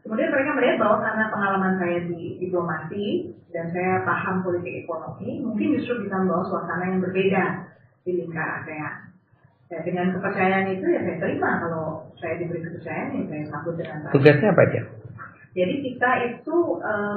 Kemudian mereka melihat bahwa karena pengalaman saya di diplomasi dan saya paham politik ekonomi, mungkin justru bisa membawa suasana yang berbeda di lingkar ASEAN. Ya, dengan kepercayaan itu ya saya terima, kalau saya diberi kepercayaan ya saya sambut dengan baik. Tugasnya apa aja? Jadi kita itu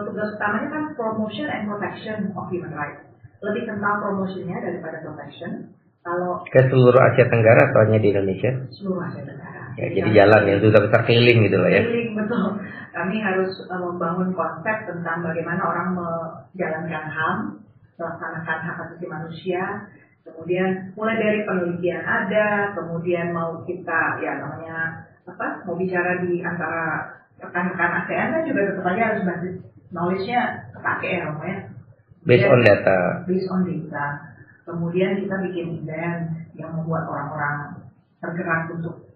tugas utamanya kan promotion and protection of human rights. Lebih tentang promotionnya daripada protection. Kalau ke seluruh Asia Tenggara atau hanya di Indonesia? Seluruh Asia Tenggara. Ya, jadi jalan ya, sudah besar keliling gitu lah ya. Keliling, betul. Kami harus membangun konsep tentang bagaimana orang menjalankan HAM, melaksanakan hak asasi manusia. Kemudian mulai dari penelitian ada, kemudian mau kita mau bicara di antara rekan-rekan ASEAN kan juga tetap aja harus basis knowledge-nya kepake ya namanya. Based on data. Kemudian kita bikin event yang membuat orang-orang tergerak untuk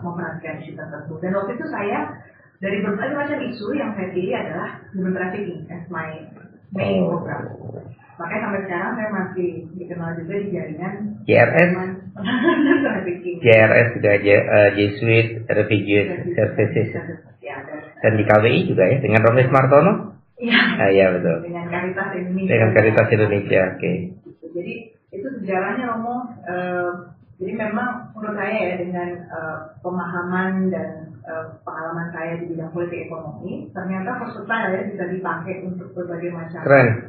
memperhatikan isu tertentu. Dan waktu itu saya dari berbagai macam isu yang saya pilih adalah human trafficking as my main program. Makanya sampai sekarang saya masih dikenal juga di jaringan JRS, trafficking. JRS juga Jesuit Refugee Services, Ya, dan di KWI juga ya dengan Romis Martono. iya. Iya betul. Dengan Caritas Indonesia. Dengan Caritas Indonesia, oke. Jadi itu sejarahnya Romo. Jadi memang menurut saya ya dengan pemahaman dan pengalaman saya di bidang politik ekonomi, ternyata versatile ya bisa dipakai untuk berbagai macam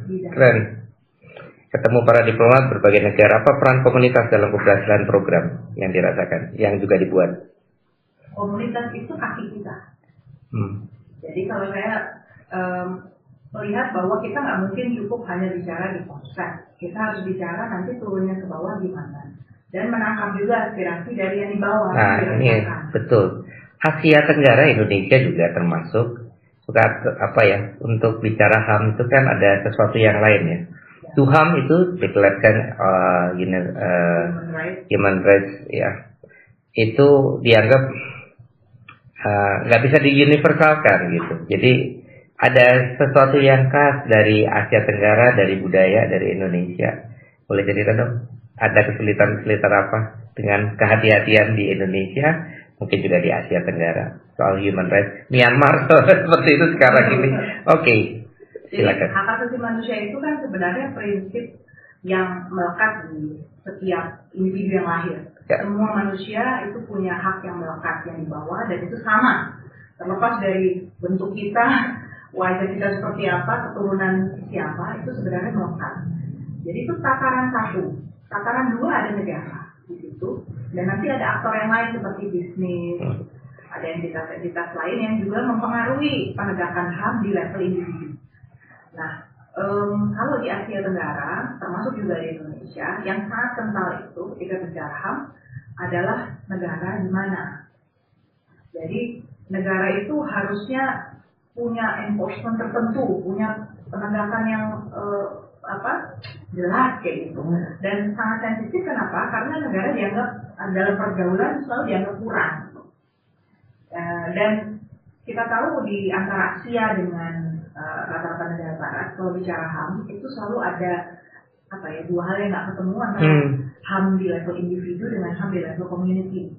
bidang. Keren. Ketemu para diplomat berbagai negara, apa peran komunitas dalam keberhasilan program yang dirasakan, yang juga dibuat? Komunitas itu kaki kita. Jadi kalau saya melihat bahwa kita nggak mungkin cukup hanya bicara di pusat, kita harus bicara nanti turunnya ke bawah gimana, dan menangkap juga aspirasi dari yang di bawah. Nah, ini betul. Asia Tenggara, Indonesia juga termasuk suka apa ya, untuk bicara HAM itu kan ada sesuatu yang lain ya. HAM itu dikelihatkan human rights ya, itu dianggap nggak bisa diuniversalkan gitu. Jadi ada sesuatu yang khas dari Asia Tenggara, dari budaya, dari Indonesia. Boleh cerita dong? Ada kesulitan-kesulitan apa dengan kehati-hatian di Indonesia, mungkin juga di Asia Tenggara soal human rights? Myanmar seperti itu sekarang ini. Oke, silakan. Hak asasi manusia itu kan sebenarnya prinsip yang melekat di setiap individu yang lahir. Ya. Semua manusia itu punya hak yang melekat yang dibawa, dan itu sama. Terlepas dari bentuk kita, wajah kita seperti apa, keturunan siapa, itu sebenarnya melekat. Jadi itu tataran satu. Tataran dua ada negara di situ, dan nanti ada aktor yang lain seperti bisnis, ada entitas-entitas lain yang juga mempengaruhi penegakan HAM di level individu. Nah, kalau di Asia Tenggara, termasuk juga di Indonesia, yang sangat kental itu ketika bicara HAM adalah negara di mana. Jadi negara itu harusnya punya enforcement tertentu, punya penegakan yang jelas kayak gitu, dan sangat sensitif. Kenapa? Karena negara dianggap dalam pergaulan selalu dianggap kurang. Dan kita tahu di antara Asia dengan rata-rata negara Barat, kalau bicara HAM itu selalu ada dua hal yang nggak ketemu antara HAM di level individu dengan HAM di level community.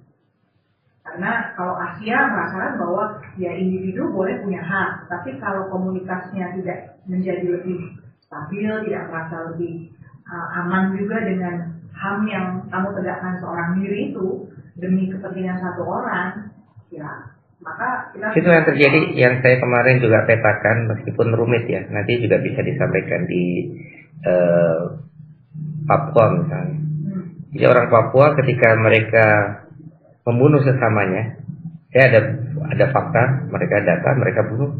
Karena kalau Asia merasakan bahwa ya individu boleh punya hak, tapi kalau komunitasnya tidak menjadi lebih stabil, tidak merasa lebih aman juga dengan HAM yang kamu tegakkan seorang diri itu demi kepentingan satu orang, ya maka kita itu yang terjadi, yang saya kemarin juga petakan meskipun rumit ya, nanti juga bisa disampaikan di Papua misalnya. Jadi orang Papua ketika mereka membunuh sesamanya, ada fakta, mereka bunuh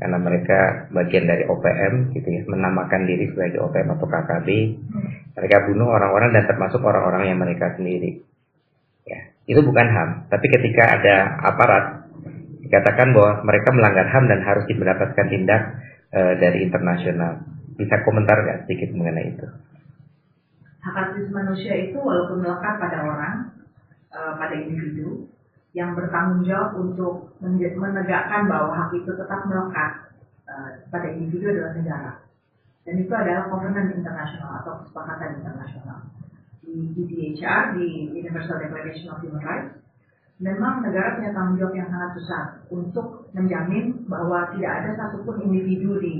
karena mereka bagian dari OPM gitu ya, menamakan diri sebagai OPM atau KKB. Mereka bunuh orang-orang dan termasuk orang-orang yang mereka sendiri. Ya, itu bukan HAM, tapi ketika ada aparat dikatakan bahwa mereka melanggar HAM dan harus mendapatkan tindak dari internasional. Bisa komentar nggak sedikit mengenai itu? Hak asasi manusia itu walaupun melekat pada orang, pada individu, yang bertanggung jawab untuk menegakkan bahwa hak itu tetap melekat pada individu adalah negara. Dan itu adalah covenant internasional atau kesepakatan internasional. Di UNHCR, di Universal Declaration of Human Rights, memang negara punya tanggung jawab yang sangat besar untuk menjamin bahwa tidak ada satupun individu di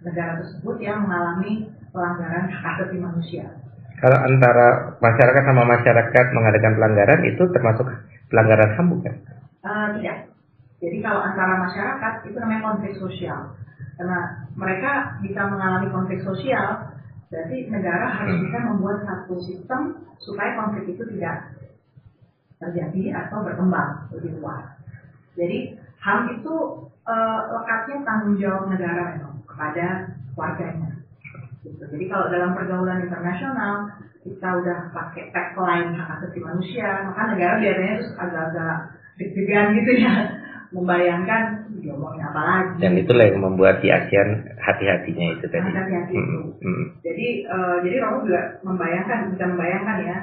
negara tersebut yang mengalami pelanggaran hak asasi manusia. Kalau antara masyarakat sama masyarakat mengadakan pelanggaran, itu termasuk pelanggaran HAM bukan? Tidak. Jadi kalau antara masyarakat itu namanya konflik sosial. Karena mereka bisa mengalami konflik sosial, berarti negara harus bisa membuat satu sistem supaya konflik itu tidak terjadi atau berkembang lebih luas. Jadi HAM itu lekatnya tanggung jawab negara memang kepada warganya. Gitu. Jadi kalau dalam pergaulan internasional kita udah pakai tagline hak asasi manusia, maka negara biasanya terus agak-agak deg-degan gitu ya, membayangkan diomongin apa lagi. Dan itulah yang membuat di ASEAN hati-hatinya itu tadi. Hati-hati itu. Jadi Romo juga bisa membayangkan ya,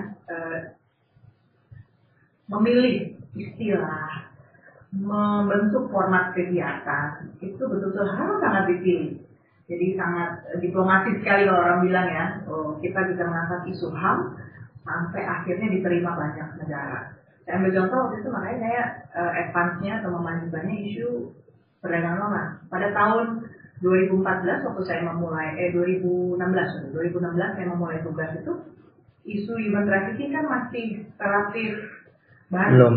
memilih istilah, membentuk format kegiatan itu betul-betul harus sangat dipilih. Jadi sangat diplomatis sekali kalau orang bilang ya, kita bisa mengangkat isu HAM sampai akhirnya diterima banyak negara. Saya ambil contoh waktu itu, makanya saya advance-nya atau memajukannya isu perdagangan orang. Pada tahun 2014 waktu saya memulai 2016 saya memulai tugas itu, isu human trafficking kan masih relatif baru.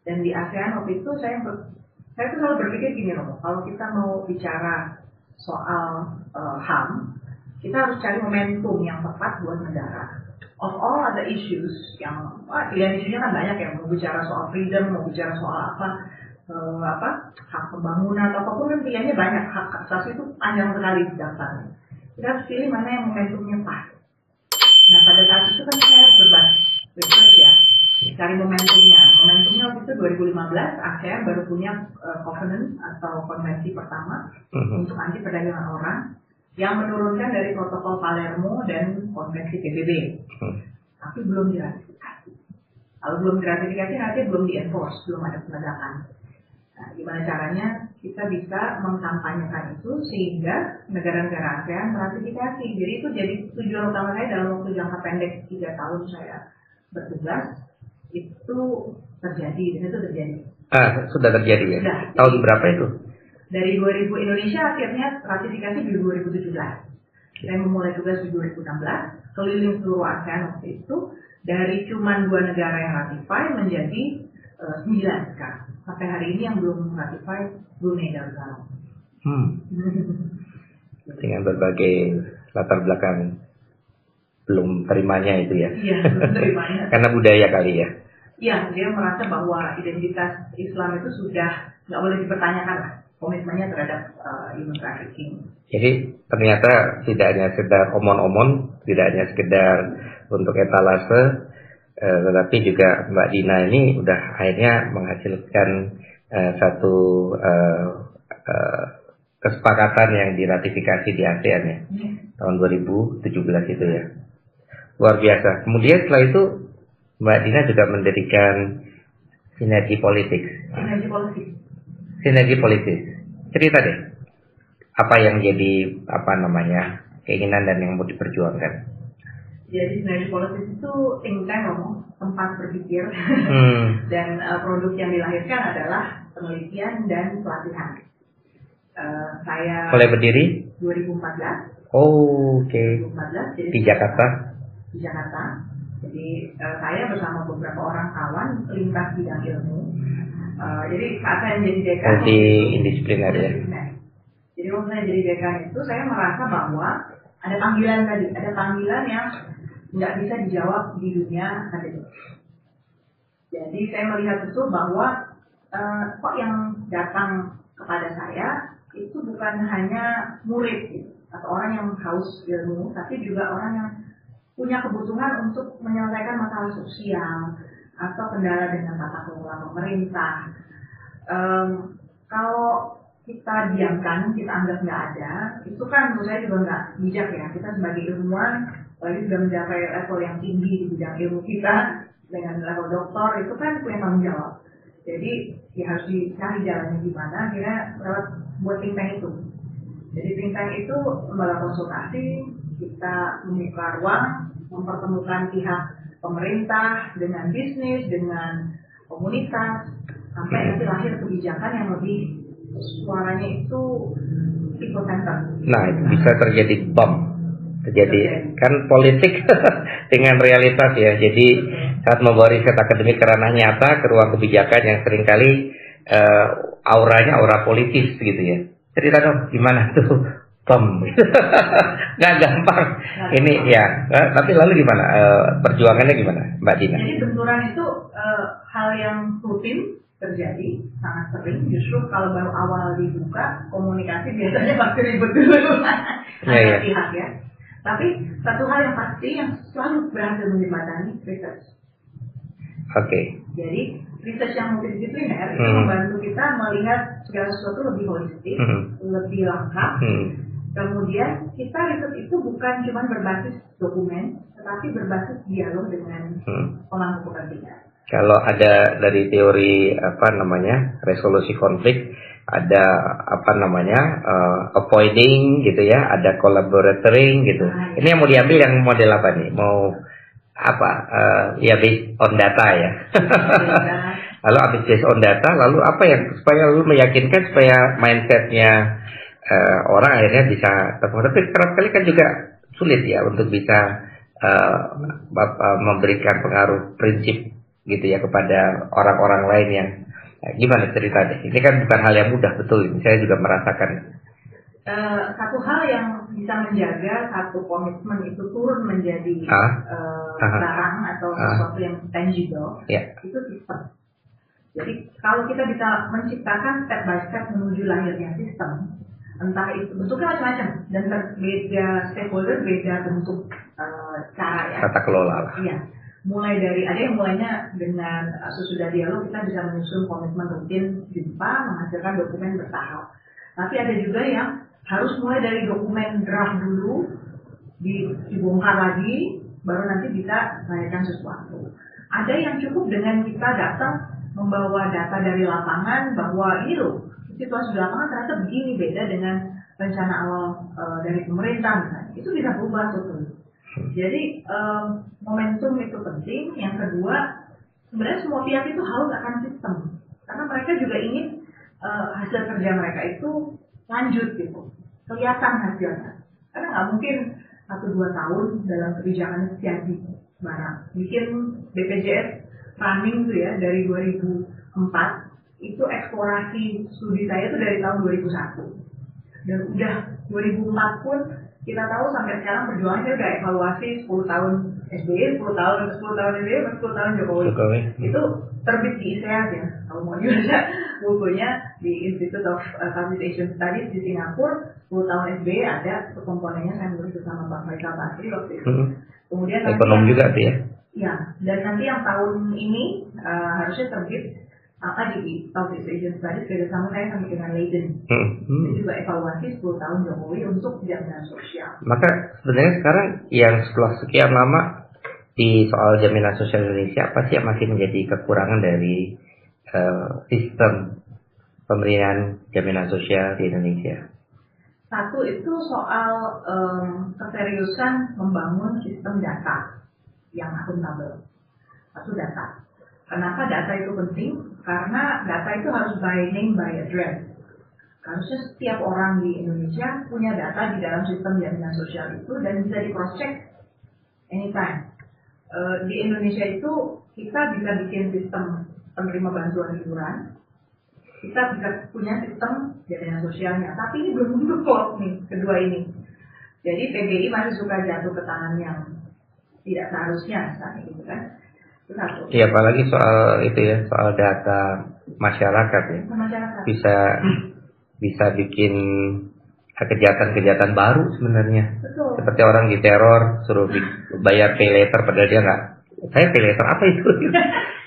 Dan di ASEAN waktu itu saya tuh selalu berpikir gini loh, kalau kita mau bicara soal HAM, kita harus cari momentum yang tepat buat negara. Of all other issues yang pilihan isunya kan banyak ya, mau bicara soal freedom, mau bicara soal hak pembangunan atau apapun kan pilihannya banyak, hak asasi itu panjang sekali daftarnya. Kita harus pilih mana yang momentumnya pas. Nah pada saat itu kan saya harus berbasis research ya, cari momentumnya. Momentumnya waktu itu 2015 ASEAN baru punya covenant atau konvensi pertama untuk anti perdagangan orang yang menurunkan dari protokol Palermo dan konvensi PBB, tapi belum diratifikasi. Kalau belum diratifikasi nanti belum di-enforce, belum ada penegakan. Nah, gimana caranya kita bisa mengkampanyekan itu sehingga negara-negara ASEAN meratifikasi. Jadi itu jadi tujuan utama saya dalam waktu jangka pendek 3 tahun saya bertugas, itu terjadi, dan itu terjadi. Sudah terjadi ya? Sudah. Tahun berapa itu? Dari 2000 Indonesia akhirnya ratifikasi di 2017. Saya memulai tugas di 2016, keliling seluruh ASEAN waktu itu, dari cuma 2 negara yang ratify menjadi 9 sekarang. Sampai hari ini yang belum ratify Brunei Darussalam. Dengan berbagai latar belakang belum terimanya itu ya? Iya, belum terimanya. Karena budaya kali ya? Iya, dia merasa bahwa identitas Islam itu sudah nggak boleh dipertanyakan lah, komitmennya terhadap human trafficking. Jadi ternyata tidak hanya sekedar omon-omon, tidak hanya sekedar untuk etalase, tetapi juga Mbak Dina ini udah akhirnya menghasilkan satu kesepakatan yang diratifikasi di ASEAN ya, tahun 2017 itu ya. Luar biasa. Kemudian setelah itu Mbak Dina juga mendirikan Sinergi Politik. Sinergi Politik. Cerita deh, apa yang jadi keinginan dan yang mau diperjuangkan. Jadi Sinergi Politik itu think tank, tempat berpikir, dan produk yang dilahirkan adalah penelitian dan pelatihan. Saya mulai berdiri 2014. Oke. 2014 jadi di Jakarta. Jadi saya bersama beberapa orang kawan lintas bidang ilmu. Jadi saat saya menjadi dekan multidisipliner ya. Jadi waktu saya jadi dekan itu saya merasa bahwa ada panggilan yang nggak bisa dijawab di dunia akademik. Jadi saya melihat betul bahwa kok yang datang kepada saya itu bukan hanya murid gitu, atau orang yang haus ilmu, tapi juga orang yang punya kebutuhan untuk menyelesaikan masalah sosial atau kendala dengan tata kelola pemerintah. Kalau kita diamkan, kita anggap nggak ada, itu kan menurut saya juga nggak bijak ya. Kita sebagai ilmuwan, apalagi sudah mencapai level yang tinggi di bidang ilmu kita, dengan level doktor, itu kan punya tanggung jawab. Jadi ya harus dicari jalannya gimana, kira buat think tank itu. Jadi think tank itu lembaga konsultasi, kita membuka ruang, mempertemukan pihak pemerintah dengan bisnis, dengan komunitas, sampai nanti lahir kebijakan yang lebih suaranya itu people center. Nah, itu bisa terjadi kan politik dengan realitas ya. Jadi saat membawa riset akademik ke ranah nyata, ke ruang kebijakan yang seringkali auranya aura politis gitu ya. Cerita dong gimana tuh nggak gampang ini ya. Tapi lalu gimana perjuangannya gimana Mbak Dina? Jadi benturan itu hal yang rutin terjadi, sangat sering. Justru kalau baru awal dibuka komunikasi biasanya pasti ribet dulu antara pihak ya. Tapi satu hal yang pasti yang selalu berhasil menjembatani research. Oke. Jadi research yang multidisipliner itu membantu kita melihat segala sesuatu lebih holistik, lebih lengkap. Kemudian kita riset itu bukan cuma berbasis dokumen, tetapi berbasis dialog dengan pemangku kepentingan. Kalau ada dari teori resolusi konflik, ada apa namanya avoiding gitu ya, ada collaborating gitu. Ini yang mau diambil yang model apa nih? Mau apa? Ya based on data ya. Lalu habis based on data, lalu apa yang supaya lalu meyakinkan supaya mindsetnya orang akhirnya bisa terpengaruh. Tapi kerap kali kan juga sulit ya untuk bisa memberikan pengaruh prinsip gitu ya kepada orang-orang lain yang gimana ceritanya? Ini kan bukan hal yang mudah, betul. Saya juga merasakan. Satu hal yang bisa menjaga satu komitmen itu turun menjadi barang atau sesuatu yang tangible, itu sistem. Jadi kalau kita bisa menciptakan step by step menuju lahirnya sistem, entah itu bentuknya macam-macam dan beda stakeholder, beda bentuk cara ya. Tata kelola. Iya. Mulai dari ada yang mulainya dengan sesudah dialog kita bisa menyusun komitmen rutin jumpa menghasilkan dokumen bertahap. Tapi ada juga yang harus mulai dari dokumen draft dulu dibongkar lagi baru nanti bisa melahirkan sesuatu. Ada yang cukup dengan kita datang membawa data dari lapangan bahwa ini loh situasi di lapangan ternyata begini, beda dengan rencana awal dari pemerintah misalnya. Itu bisa berubah betul. Jadi momentum itu penting. Yang kedua, sebenarnya semua pihak itu haus akan sistem, karena mereka juga ingin hasil kerja mereka itu lanjut gitu, kelihatan hasilnya. Karena nggak mungkin 1-2 tahun dalam kebijakan itu jadi barang. Bikin BPJS running tuh ya dari 2004, itu eksplorasi studi saya itu dari tahun 2001 dan udah 2004 pun kita tahu sampai sekarang perjuangannya udah evaluasi 10 tahun SBY, 10 tahun SBY, 10 tahun Jokowi. Itu terbit di ISEAS ya, kalau mau dibaca bukunya di Institute of Southeast Asian Studies di Singapura. 10 tahun SBY ada komponennya, saya menulis bersama Pak Faisal Basri waktu itu. Kemudian ekonom juga tuh ya. Ya, dan nanti yang tahun ini harusnya terbit di Southeast Asian Studies kerjasama saya sama dengan Leiden. Ini juga evaluasi 10 tahun Jokowi untuk jaminan sosial. Maka sebenarnya sekarang yang setelah sekian lama di soal jaminan sosial Indonesia, apa sih yang masih menjadi kekurangan dari sistem pemberian jaminan sosial di Indonesia? Satu itu soal keseriusan membangun sistem data yang akuntabel. Satu data. Kenapa data itu penting? Karena data itu harus by name by address. Harusnya setiap orang di Indonesia punya data di dalam sistem jaminan sosial itu dan bisa di cross check anytime. Di Indonesia itu kita bisa bikin sistem penerima bantuan iuran, kita bisa punya sistem jaminan sosialnya, tapi ini belum default nih kedua ini. Jadi PBI masih suka jatuh ke tangan yang tidak seharusnya misalnya gitu kan. Iya, apalagi soal itu ya, soal data masyarakat ya. Bisa bikin kejahatan-kejahatan baru sebenarnya. Betul. Seperti orang diteror suruh bayar pay later padahal dia nggak. Saya pay later apa itu?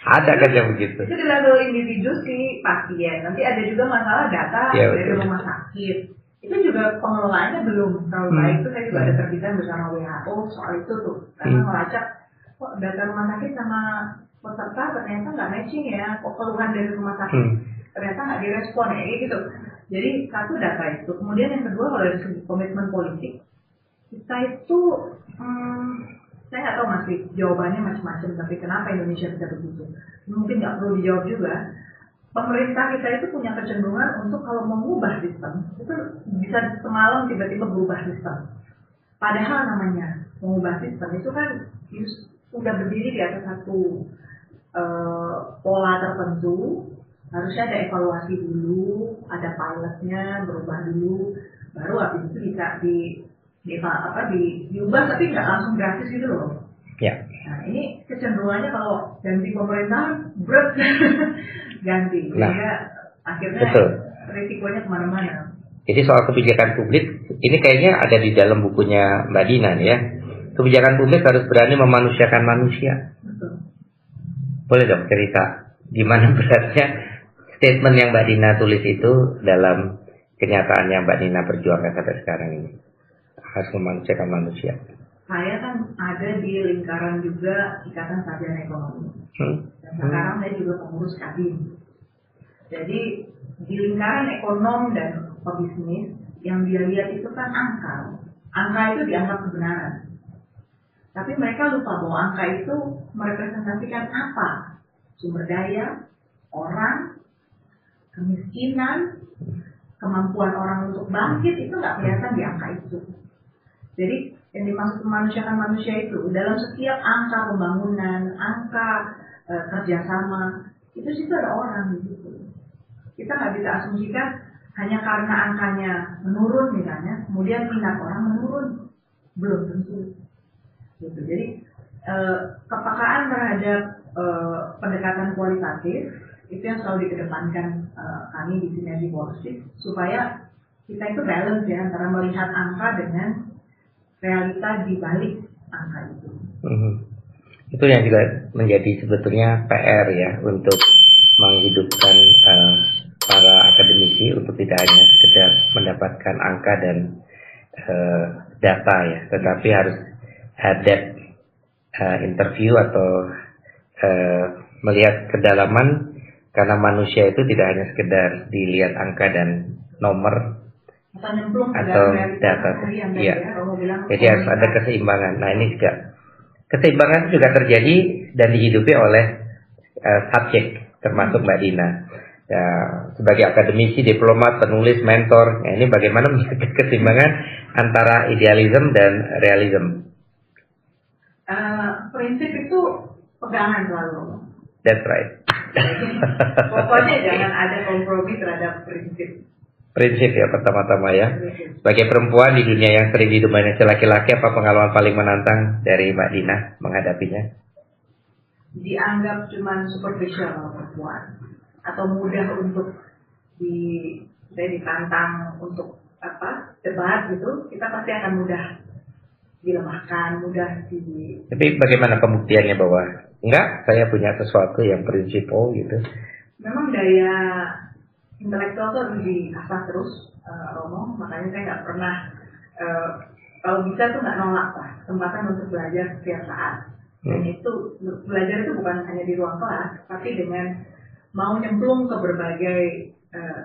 Ada kan yang begitu. Itu di level individu sih pasien. Nanti ada juga masalah data dari rumah sakit. Itu juga pengelolaannya belum terlalu baik. Itu saya juga ada terbitan bersama WHO soal itu tuh. Karena melacak kok data rumah sakit sama peserta ternyata nggak matching ya, kok keluhan dari rumah sakit ternyata nggak direspon ya gitu. Jadi satu data itu. Kemudian yang kedua kalau dari segi komitmen politik, kita itu saya nggak tahu masih jawabannya macam-macam, tapi kenapa Indonesia bisa begitu? Mungkin nggak perlu dijawab juga. Pemerintah kita itu punya kecenderungan untuk kalau mengubah sistem itu bisa semalam tiba-tiba berubah sistem. Padahal namanya mengubah sistem itu kan sudah berdiri di atas satu pola tertentu, harusnya ada evaluasi dulu, ada pilotnya, berubah dulu, baru habis itu bisa diubah tapi nggak langsung gratis gitu loh. Ya. Nah ini kecenderungannya kalau ganti pemerintahan berat ganti, sehingga akhirnya betul. Risikonya kemana-mana. Jadi soal kebijakan publik ini kayaknya ada di dalam bukunya Mbak Dina ya. Kebijakan publik harus berani memanusiakan manusia. Betul. Boleh dong cerita di mana beratnya statement yang Mbak Dina tulis itu dalam kenyataan yang Mbak Dina perjuangkan sampai sekarang ini. Harus memanusiakan manusia. Saya kan ada di lingkaran juga Ikatan Sarjana Ekonomi. Dan sekarang saya juga pengurus Kadin. Jadi di lingkaran ekonom dan pebisnis yang dia lihat itu kan angka. Angka itu dianggap kebenaran. Tapi mereka lupa bahwa angka itu merepresentasikan apa? Sumber daya, orang, kemiskinan, kemampuan orang untuk bangkit itu nggak kelihatan di angka itu. Jadi yang dimaksud memanusiakan manusia itu dalam setiap angka pembangunan, angka kerjasama itu situ ada orang gitu. Kita nggak bisa asumsikan hanya karena angkanya menurun misalnya, kemudian minat orang menurun, belum tentu. Gitu. Jadi kepekaan terhadap pendekatan kualitatif itu yang selalu dikedepankan kami di Sinergi Politik supaya kita itu balance ya antara melihat angka dengan realita di balik angka itu. Itu yang juga menjadi sebetulnya PR ya untuk menghidupkan para akademisi untuk tidak hanya sekedar mendapatkan angka dan data ya, tetapi harus ada interview atau melihat kedalaman, karena manusia itu tidak hanya sekedar dilihat angka dan nomor atau data. Iya. Jadi harus ada keseimbangan. Nah ini juga keseimbangan juga terjadi dan dihidupi oleh subjek, termasuk Mbak Dina. Ya, sebagai akademisi, diplomat, penulis, mentor, ya ini bagaimana menjaga keseimbangan antara idealisme dan realisme? Prinsip itu pegangan selalu. That's right. Pokoknya jangan ada kompromi terhadap prinsip. Prinsip ya pertama-tama ya. Sebagai perempuan di dunia yang sering didominasi laki-laki, apa pengalaman paling menantang dari Mbak Dina menghadapinya? Dianggap cuma superficial sama perempuan, atau mudah untuk ditantang untuk debat gitu, kita pasti akan mudah dilemahkan, mudah di. Tapi bagaimana pembuktiannya bahwa enggak, saya punya sesuatu yang prinsipal gitu? Memang daya intelektual itu harus diasah terus, Romo. Makanya saya nggak pernah, kalau bisa tuh nggak nolak lah kesempatan untuk belajar setiap saat. Dan itu belajar itu bukan hanya di ruang kelas, tapi dengan mau nyemplung ke berbagai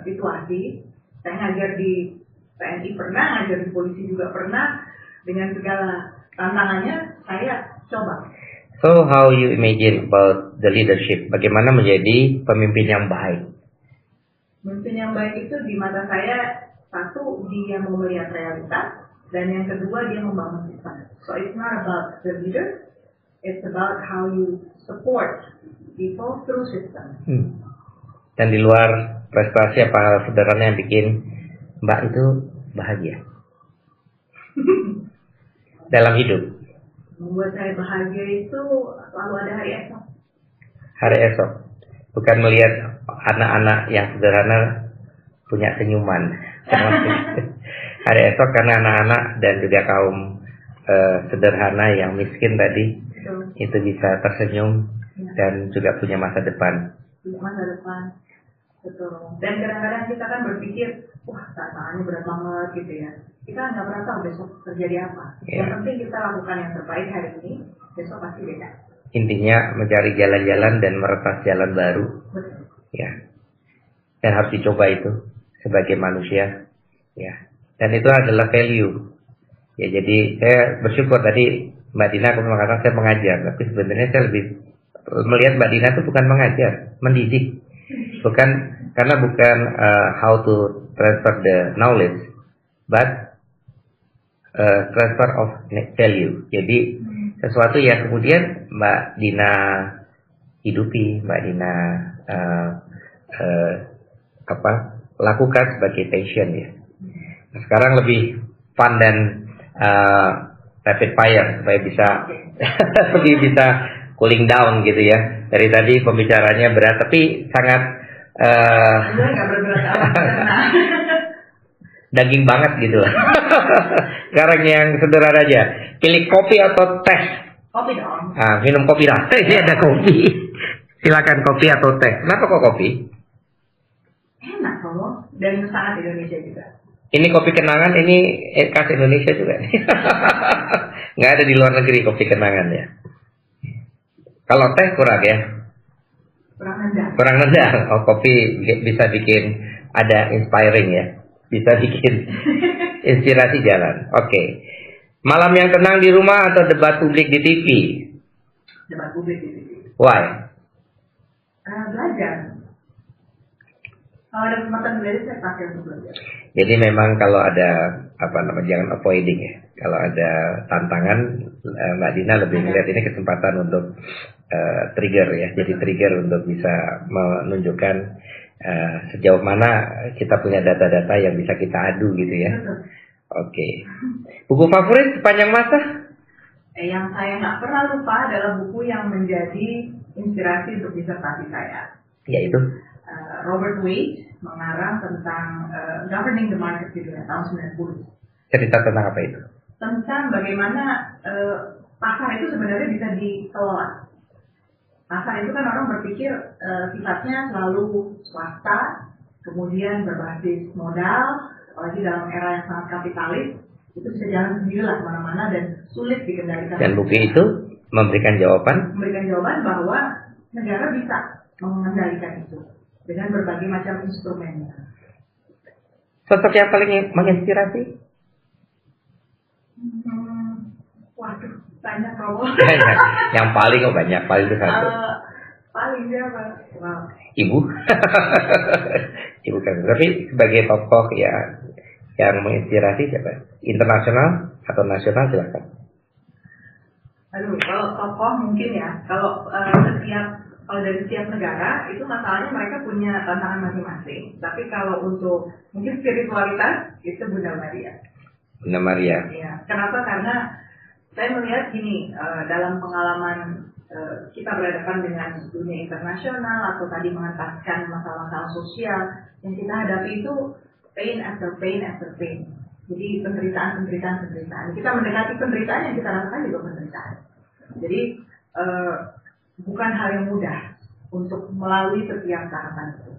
situasi. Saya ngajar di TNI pernah, ngajar di polisi juga pernah. Dengan segala tantangannya, saya coba. So how you imagine about the leadership? Bagaimana menjadi pemimpin yang baik? Pemimpin yang baik itu di mata saya, satu, dia mau melihat realitas, dan yang kedua, dia membangun sistem. So it's not about the leader, it's about how you support people through system. Dan di luar prestasi, apa hal sederhana yang bikin Mbak itu bahagia dalam hidup? Membuat saya bahagia itu selalu ada hari esok. Hari esok, bukan melihat anak-anak yang sederhana punya senyuman. Hari esok karena anak-anak dan juga kaum sederhana yang miskin tadi itu bisa tersenyum dan juga punya masa depan. Masa depan, betul. Dan kadang-kadang kita kan berpikir, wah tantangannya berat banget gitu ya. Kita nggak pernah tahu besok terjadi apa. Yang penting kita lakukan yang terbaik hari ini, besok pasti beda. Intinya mencari jalan-jalan dan meretas jalan baru. Betul. Ya. Dan harus dicoba itu sebagai manusia. Ya. Dan itu adalah value. Ya, jadi saya bersyukur tadi Mbak Dina aku mengatakan saya mengajar, tapi sebenarnya saya lebih melihat Mbak Dina itu bukan mengajar, mendidik. Bukan how to transfer the knowledge, but transfer of value. Jadi sesuatu yang kemudian Mbak Dina hidupi, Mbak Dina lakukan sebagai passion ya. Nah, sekarang lebih fun dan rapid fire supaya bisa lebih bisa cooling down gitu ya. Dari tadi pembicaranya berat tapi sangat daging banget gitu. Sekarang yang sederhana aja. Pilih kopi atau teh? Kopi dong. Minum kopi lah. Ini ada kopi. Silakan kopi atau teh. Kenapa kok kopi? Enak loh. Dan sangat Indonesia juga. Ini kopi kenangan, ini khas Indonesia juga. Nggak ada di luar negeri kopi kenangan ya. Kalau teh kurang ya. Kurang nendang. Oh, kopi bisa bikin ada inspiring ya. Bisa bikin inspirasi jalan. Oke. Malam yang tenang di rumah atau debat publik di TV? Debat publik di TV. Why? Belajar. Kalau ada kesempatan belajar, saya pakai untuk belajar. Jadi memang kalau ada jangan avoiding ya. Kalau ada tantangan, Mbak Dina lebih melihat ini kesempatan untuk trigger ya. Jadi trigger untuk bisa menunjukkan sejauh mana kita punya data-data yang bisa kita adu gitu ya. Oke. Buku favorit sepanjang masa? Yang saya nggak pernah lupa adalah buku yang menjadi inspirasi untuk disertasi saya. Yaitu? Robert Wade mengarang tentang Governing the Market di tahun 90. Cerita tentang apa itu? Tentang bagaimana pasar itu sebenarnya bisa dikelola. Pasar itu kan orang berpikir sifatnya selalu swasta, kemudian berbasis modal, apalagi dalam era yang sangat kapitalis, itu bisa jalan sendirilah kemana-mana dan sulit dikendalikan. Dan buku itu memberikan jawaban? Memberikan jawaban bahwa negara bisa mengendalikan itu dengan berbagai macam instrumen. Sosok yang paling menginspirasi? Waduh, banyak Romo. Yang paling banyak, paling itu satu. Paling siapa? Wow. Ibu. Ibu kan. Tapi sebagai tokoh ya yang menginspirasi siapa? Internasional atau nasional silakan. Aduh, kalau tokoh mungkin ya. Kalau dari setiap negara itu masalahnya mereka punya tantangan masing-masing. Tapi kalau untuk mungkin spiritualitas itu Bunda Maria. Bunda Maria. Ya. Kenapa? Karena saya melihat gini, dalam pengalaman kita berhadapan dengan dunia internasional atau tadi mengentaskan masalah-masalah sosial yang kita hadapi itu pain after pain after pain. Jadi penderitaan. Kita mendekati penderitaan yang kita rasakan juga penderitaan. Jadi bukan hal yang mudah untuk melalui setiap tahapan itu.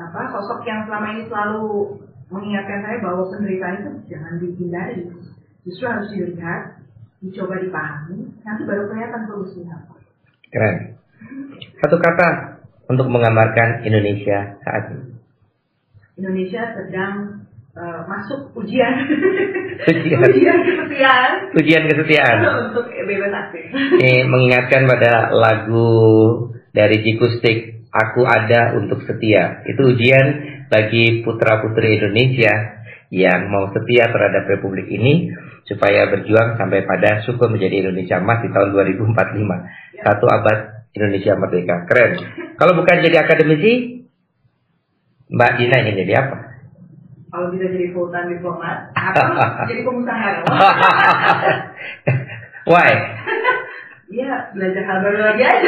Sosok yang selama ini selalu mengingatkan saya bahwa penderitaan itu jangan dihindari, justru harus dilihat, dicoba dipahami, nanti baru kelihatan solusinya. Keren. Satu kata untuk menggambarkan Indonesia saat ini. Indonesia sedang masuk ujian kesetiaan untuk bebas aktif. Ini mengingatkan pada lagu dari Jikustik, Aku Ada Untuk Setia. Itu ujian bagi putra-putri Indonesia yang mau setia terhadap Republik ini supaya berjuang sampai pada syukur menjadi Indonesia Emas di tahun 2045. 1 abad Indonesia Merdeka. Keren. Kalau bukan jadi akademisi, Mbak Dina ingin jadi apa? Kalau bisa jadi full time diplomat atau jadi pengusaha. Why? Iya, belajar hal baru lagi aja.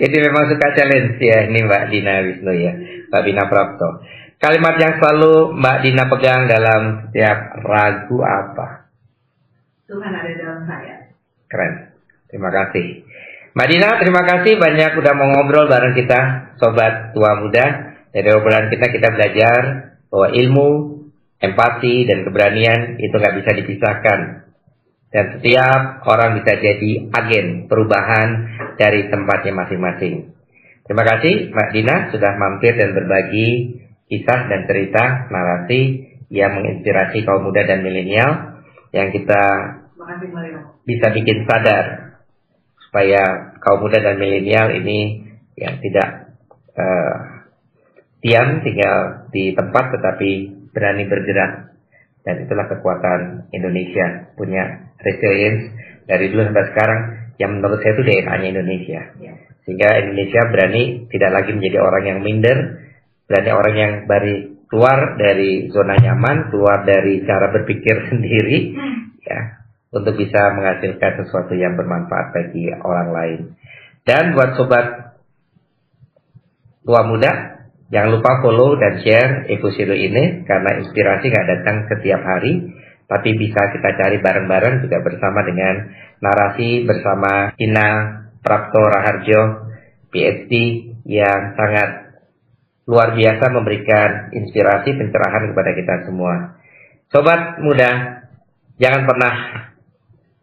Jadi memang suka challenge ya ini Mbak Dina Wisnu ya, Mbak Dina Prapto. Kalimat yang selalu Mbak Dina pegang dalam setiap ragu apa? Tuhan ada dalam saya. Keren. Terima kasih. Mbak Dina, terima kasih banyak udah mau ngobrol bareng kita, Sobat Tua Muda. Dari obrolan kita belajar bahwa ilmu, empati, dan keberanian itu nggak bisa dipisahkan. Dan setiap orang bisa jadi agen perubahan dari tempatnya masing-masing. Terima kasih Mbak Dina sudah mampir dan berbagi kisah dan cerita narasi yang menginspirasi kaum muda dan milenial yang kita bisa bikin sadar supaya kaum muda dan milenial ini yang tidak diam tinggal di tempat tetapi berani bergerak. Dan itulah kekuatan Indonesia, punya resilience dari dulu sampai sekarang yang menurut saya itu DNA-nya Indonesia. Sehingga Indonesia berani tidak lagi menjadi orang yang minder, berani orang yang keluar dari zona nyaman, keluar dari cara berpikir sendiri ya, untuk bisa menghasilkan sesuatu yang bermanfaat bagi orang lain. Dan buat sobat tua muda, jangan lupa follow dan share Ekusido ini, karena inspirasi gak datang setiap hari, tapi bisa kita cari bareng-bareng juga bersama dengan narasi bersama Dina Prapto Raharjo, PhD, yang sangat luar biasa memberikan inspirasi pencerahan kepada kita semua. Sobat muda, jangan pernah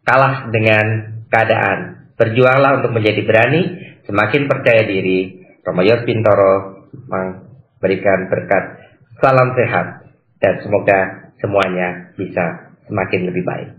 kalah dengan keadaan. Berjuanglah untuk menjadi berani, semakin percaya diri. Romo Yos Bintoro memberikan berkat. Salam sehat dan semoga semuanya bisa semakin lebih baik.